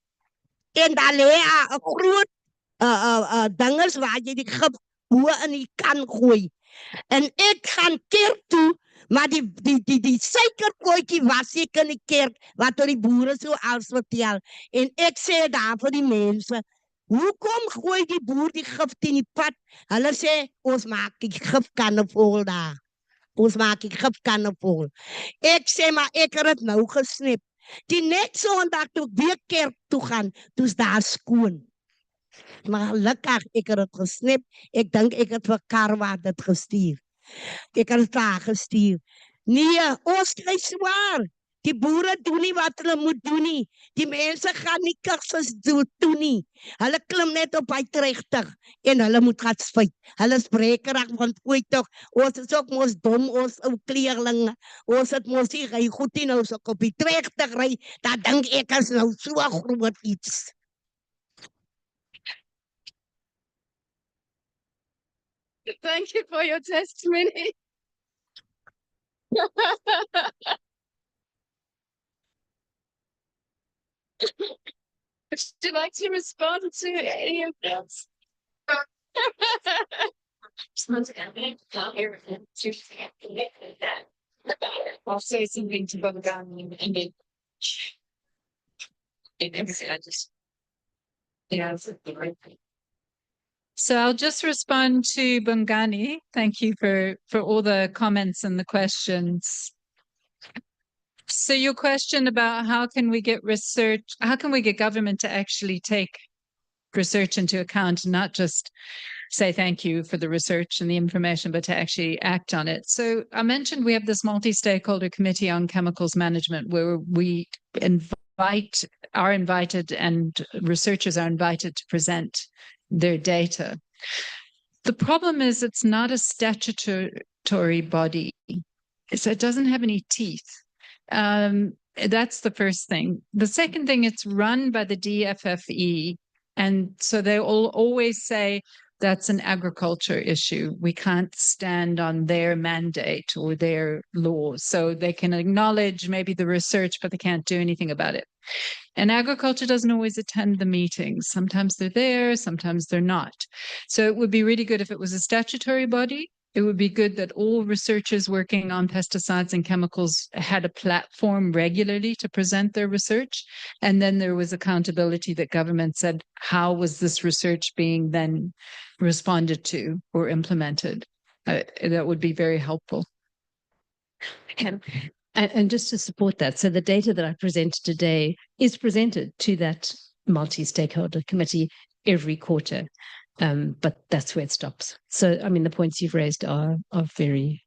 En daar lê 'n groot dingers waar jy die gif bo in die kan gooi. En ek gaan kerk toe, maar die suikerpotjie was ek in die kerk, wat door die boere so als vertel. En ek sê daar vir die mense, hoekom gooi die boer die gif teen die pad? Hulle sê, ons maak die gifkanne vol daar. Ons maak die gifkanne vol. Ek sê, maar ek het het nou gesnip. Die net Sondag toe ek weer kerk toe gaan, toe's daar skoon. Maar gelukkig, ek het het gesnip. Ek dink ek het vir Karwa dit gestuur. Ek het het daar gestuur. Nee, ons kry swaar. Die boere doen nie wat hulle moet doen nie. Die mense gaan nie kursus doen nie. Hulle klim net op hy trechter en hulle moet gaan spuit. Hulle is brekerig, want oei toch, ons is ook mos dom, ons ou kleerlinge. Ons het mos die ry goed nie nou, so op die trechter ry, dat dink ek is nou so groot iets. Thank you for your testimony. Would you like to respond to any of this? I'll say something to Bongani and then I just that's the right thing. So I'll just respond to Bongani. Thank you for all the comments and the questions. So your question about how can we get government to actually take research into account and not just say thank you for the research and the information, but to actually act on it. So I mentioned we have this multi-stakeholder committee on chemicals management where we are invited and researchers are invited to present their data. The problem is it's not a statutory body, so it doesn't have any teeth. That's the first thing. The second thing, it's run by the DFFE. And so they will always say that's an agriculture issue. We can't stand on their mandate or their laws. So they can acknowledge maybe the research, but they can't do anything about it. And agriculture doesn't always attend the meetings. Sometimes they're there, sometimes they're not. So it would be really good if it was a statutory body. It would be good that all researchers working on pesticides and chemicals had a platform regularly to present their research. And then there was accountability that government said, how was this research being then responded to or implemented? That would be very helpful. And just to support that, so the data that I presented today is presented to that multi-stakeholder committee every quarter. But that's where it stops. So, I mean, the points you've raised are very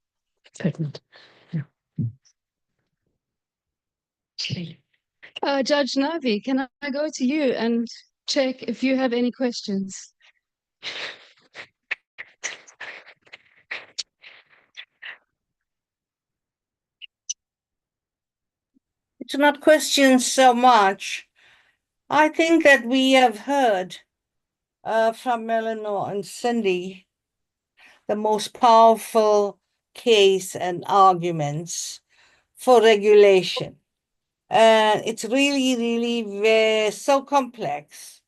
pertinent. Yeah. Judge Navi, can I go to you and check if you have any questions? It's not questions so much. I think that we have heard from Eleanor and Cindy the most powerful case and arguments for regulation. And it's really, really so complex.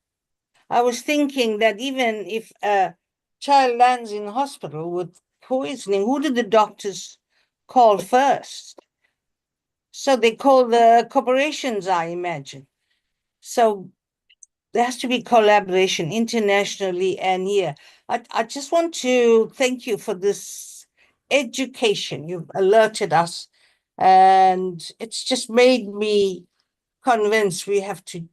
I was thinking that even if a child lands in hospital with poisoning, who did the doctors call first? So they call the corporations, I imagine. So there has to be collaboration internationally and here. I just want to thank you for this education. You've alerted us, and it's just made me convinced we have to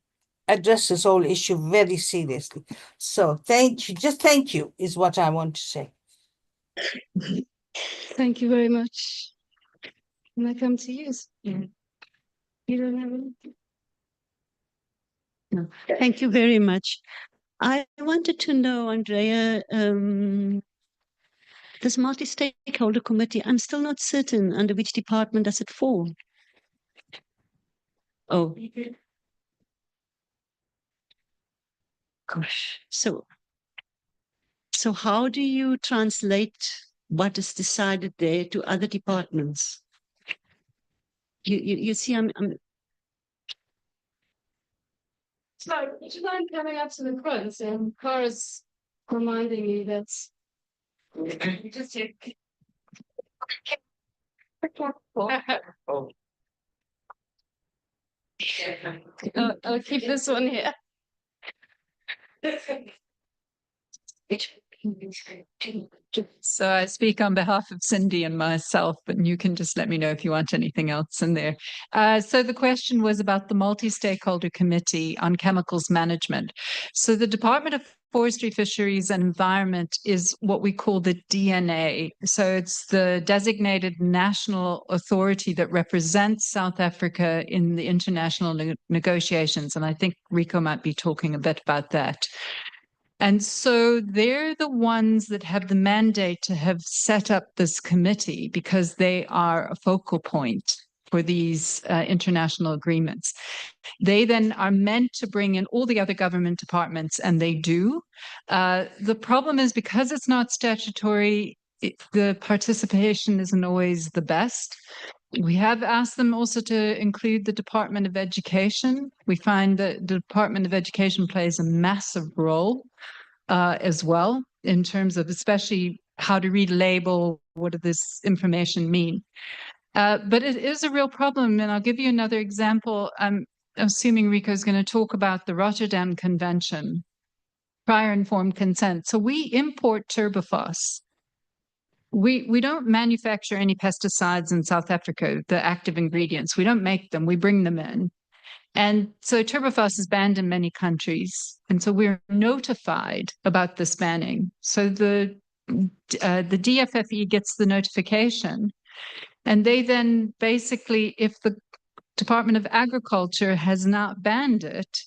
address this whole issue very seriously. So thank you. Just thank you is what I want to say. Thank you very much. Can I come to you? You don't have anything? No. Thank you very much. I wanted to know, Andrea, this multi-stakeholder committee, I'm still not certain under which department does it fall. Oh. Gosh. So how do you translate what is decided there to other departments? You see, I'm Sorry, would you mind coming up to the front? And Cara's reminding me that just check. I'll keep this one here. So I speak on behalf of Cindy and myself, but you can just let me know if you want anything else in there. So the question was about the multi-stakeholder committee on chemicals management. So the Department of Forestry, Fisheries and Environment is what we call the DNA. So it's the designated national authority that represents South Africa in the international negotiations. And I think Rico might be talking a bit about that. And so they're the ones that have the mandate to have set up this committee because they are a focal point for these international agreements. They then are meant to bring in all the other government departments, and they do. The problem is because it's not statutory, the participation isn't always the best. We have asked them also to include the Department of Education. We find that the Department of Education plays a massive role as well in terms of especially how to read a label, what does this information mean? But it is a real problem, and I'll give you another example. I'm assuming Rico is going to talk about the Rotterdam Convention, prior informed consent. So we import turbophos. We don't manufacture any pesticides in South Africa, the active ingredients. We don't make them, we bring them in. And so turbophos is banned in many countries. And so we're notified about this banning. So the DFFE gets the notification. And they then basically, if the Department of Agriculture has not banned it,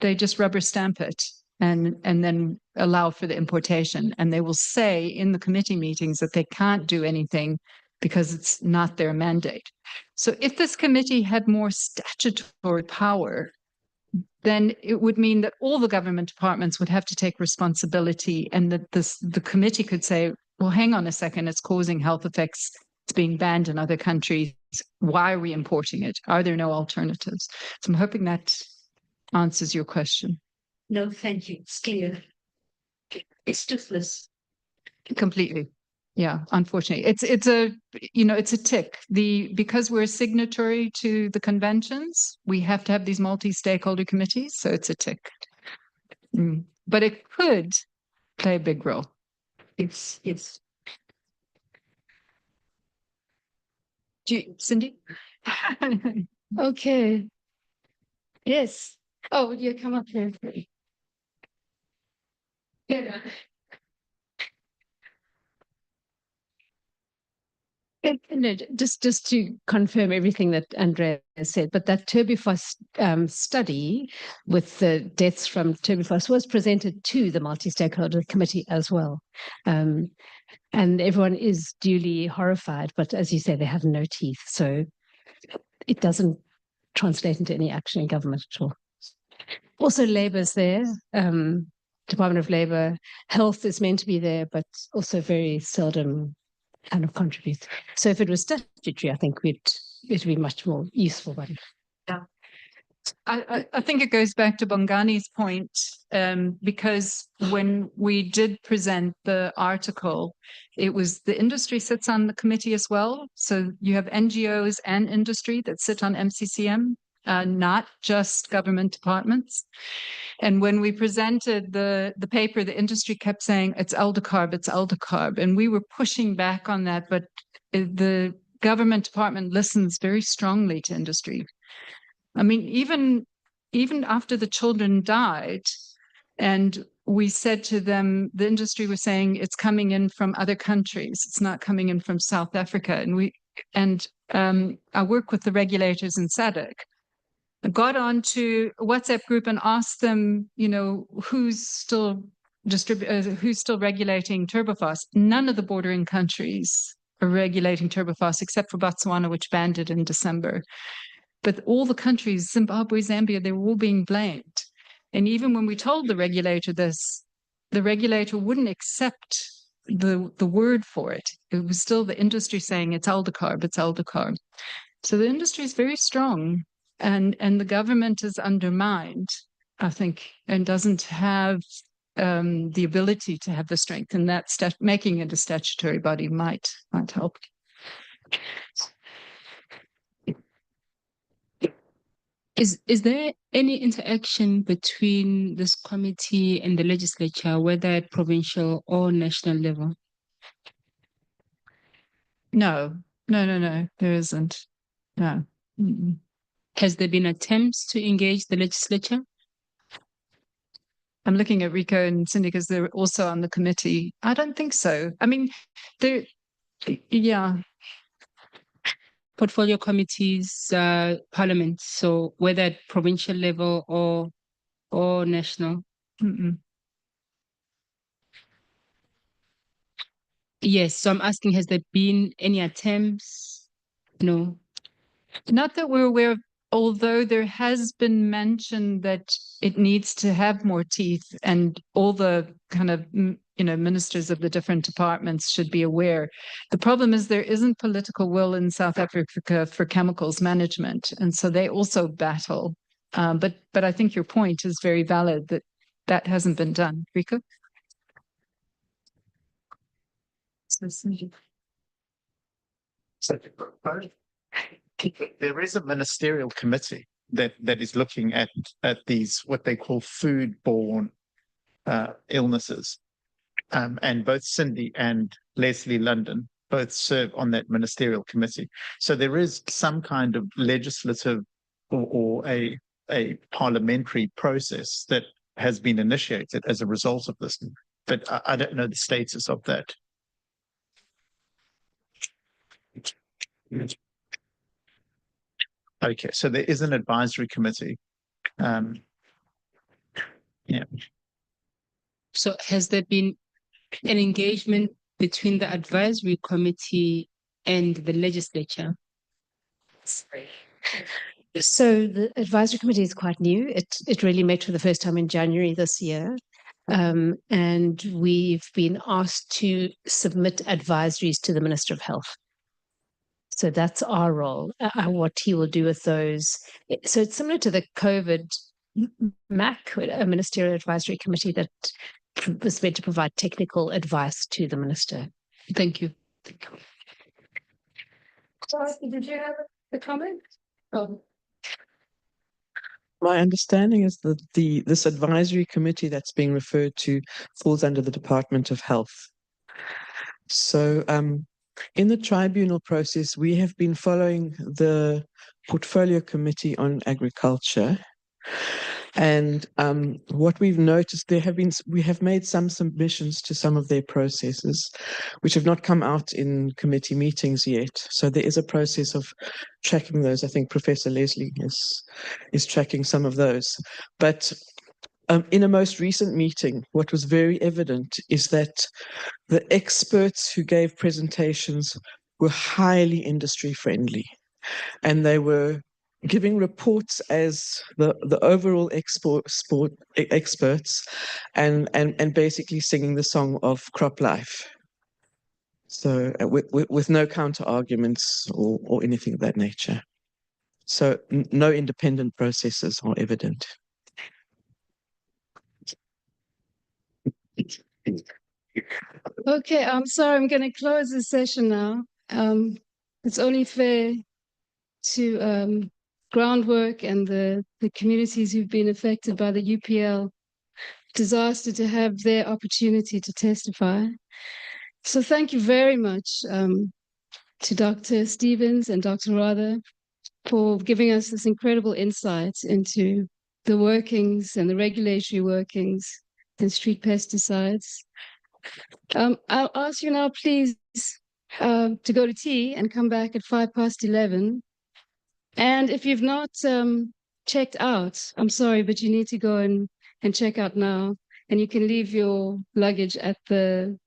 they just rubber stamp it and then allow for the importation. And they will say in the committee meetings that they can't do anything because it's not their mandate. So if this committee had more statutory power, then it would mean that all the government departments would have to take responsibility and that the committee could say, well, hang on a second, it's causing health effects. It's being banned in other countries. Why are we importing it? Are there no alternatives? So I'm hoping that answers your question. No, thank you. It's clear. It's toothless. Completely. Yeah, unfortunately. It's a tick. Because we're a signatory to the conventions, we have to have these multi-stakeholder committees, so it's a tick. But it could play a big role. Yes. Cindy? Okay. Yes. Oh, you come up here. Yeah. No, just to confirm everything that Andrea said, but that tuberculosis study with the deaths from tuberculosis was presented to the multi-stakeholder committee as well. And everyone is duly horrified, but as you say, they have no teeth. So it doesn't translate into any action in government at all. Also, Labour's there. Department of Labour, Health is meant to be there, but also very seldom kind of contributes. So if it was statutory, I think it'd be much more useful. But yeah, I think it goes back to Bongani's point, because when we did present the article, it was the industry sits on the committee as well. So you have NGOs and industry that sit on MCCM, not just government departments. And when we presented the paper, the industry kept saying, it's aldecarb, it's aldecarb. And we were pushing back on that, but the government department listens very strongly to industry. I mean, even after the children died, and we said to them, the industry was saying it's coming in from other countries. It's not coming in from South Africa. And I work with the regulators in SADC. I got onto a WhatsApp group and asked them, who's still regulating turbophos. None of the bordering countries are regulating turbophos except for Botswana, which banned it in December. But all the countries, Zimbabwe, Zambia, they were all being blamed. And even when we told the regulator this, the regulator wouldn't accept the word for it. It was still the industry saying it's aldecarb, it's aldecarb. So the industry is very strong, and the government is undermined, I think, and doesn't have the ability to have the strength. And that making it a statutory body might help. Is there any interaction between this committee and the legislature, whether at provincial or national level? No, there isn't. No. Mm-mm. Has there been attempts to engage the legislature? I'm looking at Rico and Cindy because they're also on the committee. I don't think so. I mean, yeah. Portfolio committees, parliament, so whether at provincial level or national? Mm-mm. Yes, so I'm asking, has there been any attempts? No. Not that we're aware of, although there has been mention that it needs to have more teeth, and all the kind of ministers of the different departments should be aware. The problem is there isn't political will in South Africa for chemicals management, and so they also battle. But I think your point is very valid that hasn't been done. Rico? There is a ministerial committee that is looking at these, what they call foodborne illnesses. And both Cindy and Leslie London both serve on that ministerial committee. So there is some kind of legislative or a parliamentary process that has been initiated as a result of this. But I don't know the status of that. Okay, so there is an advisory committee. Yeah. So has there been an engagement between the advisory committee and the legislature? So the advisory committee is quite new. It really met for the first time in January this year. And we've been asked to submit advisories to the Minister of Health. So that's our role, what he will do with those. So it's similar to the COVID MAC, a Ministerial Advisory Committee that was meant to provide technical advice to the minister. Thank you. Did you have a comment? Oh. My understanding is that this advisory committee that's being referred to falls under the Department of Health. So in the tribunal process, we have been following the Portfolio Committee on Agriculture. And what we've noticed, we have made some submissions to some of their processes, which have not come out in committee meetings yet. So there is a process of tracking those. I think Professor Leslie is tracking some of those. But in a most recent meeting, what was very evident is that the experts who gave presentations were highly industry friendly, and they were giving reports as the overall experts and basically singing the song of crop life. So with no counter arguments or anything of that nature. So no independent processes are evident. Okay, I'm sorry, I'm going to close the session now. It's only fair to groundwork and the communities who've been affected by the UPL disaster to have their opportunity to testify. So thank you very much to Dr. Stevens and Dr. Rother for giving us this incredible insight into the workings and the regulatory workings in street pesticides. I'll ask you now, please, to go to tea and come back at 11:05. And if you've not checked out, I'm sorry, but you need to go and check out now. And you can leave your luggage at the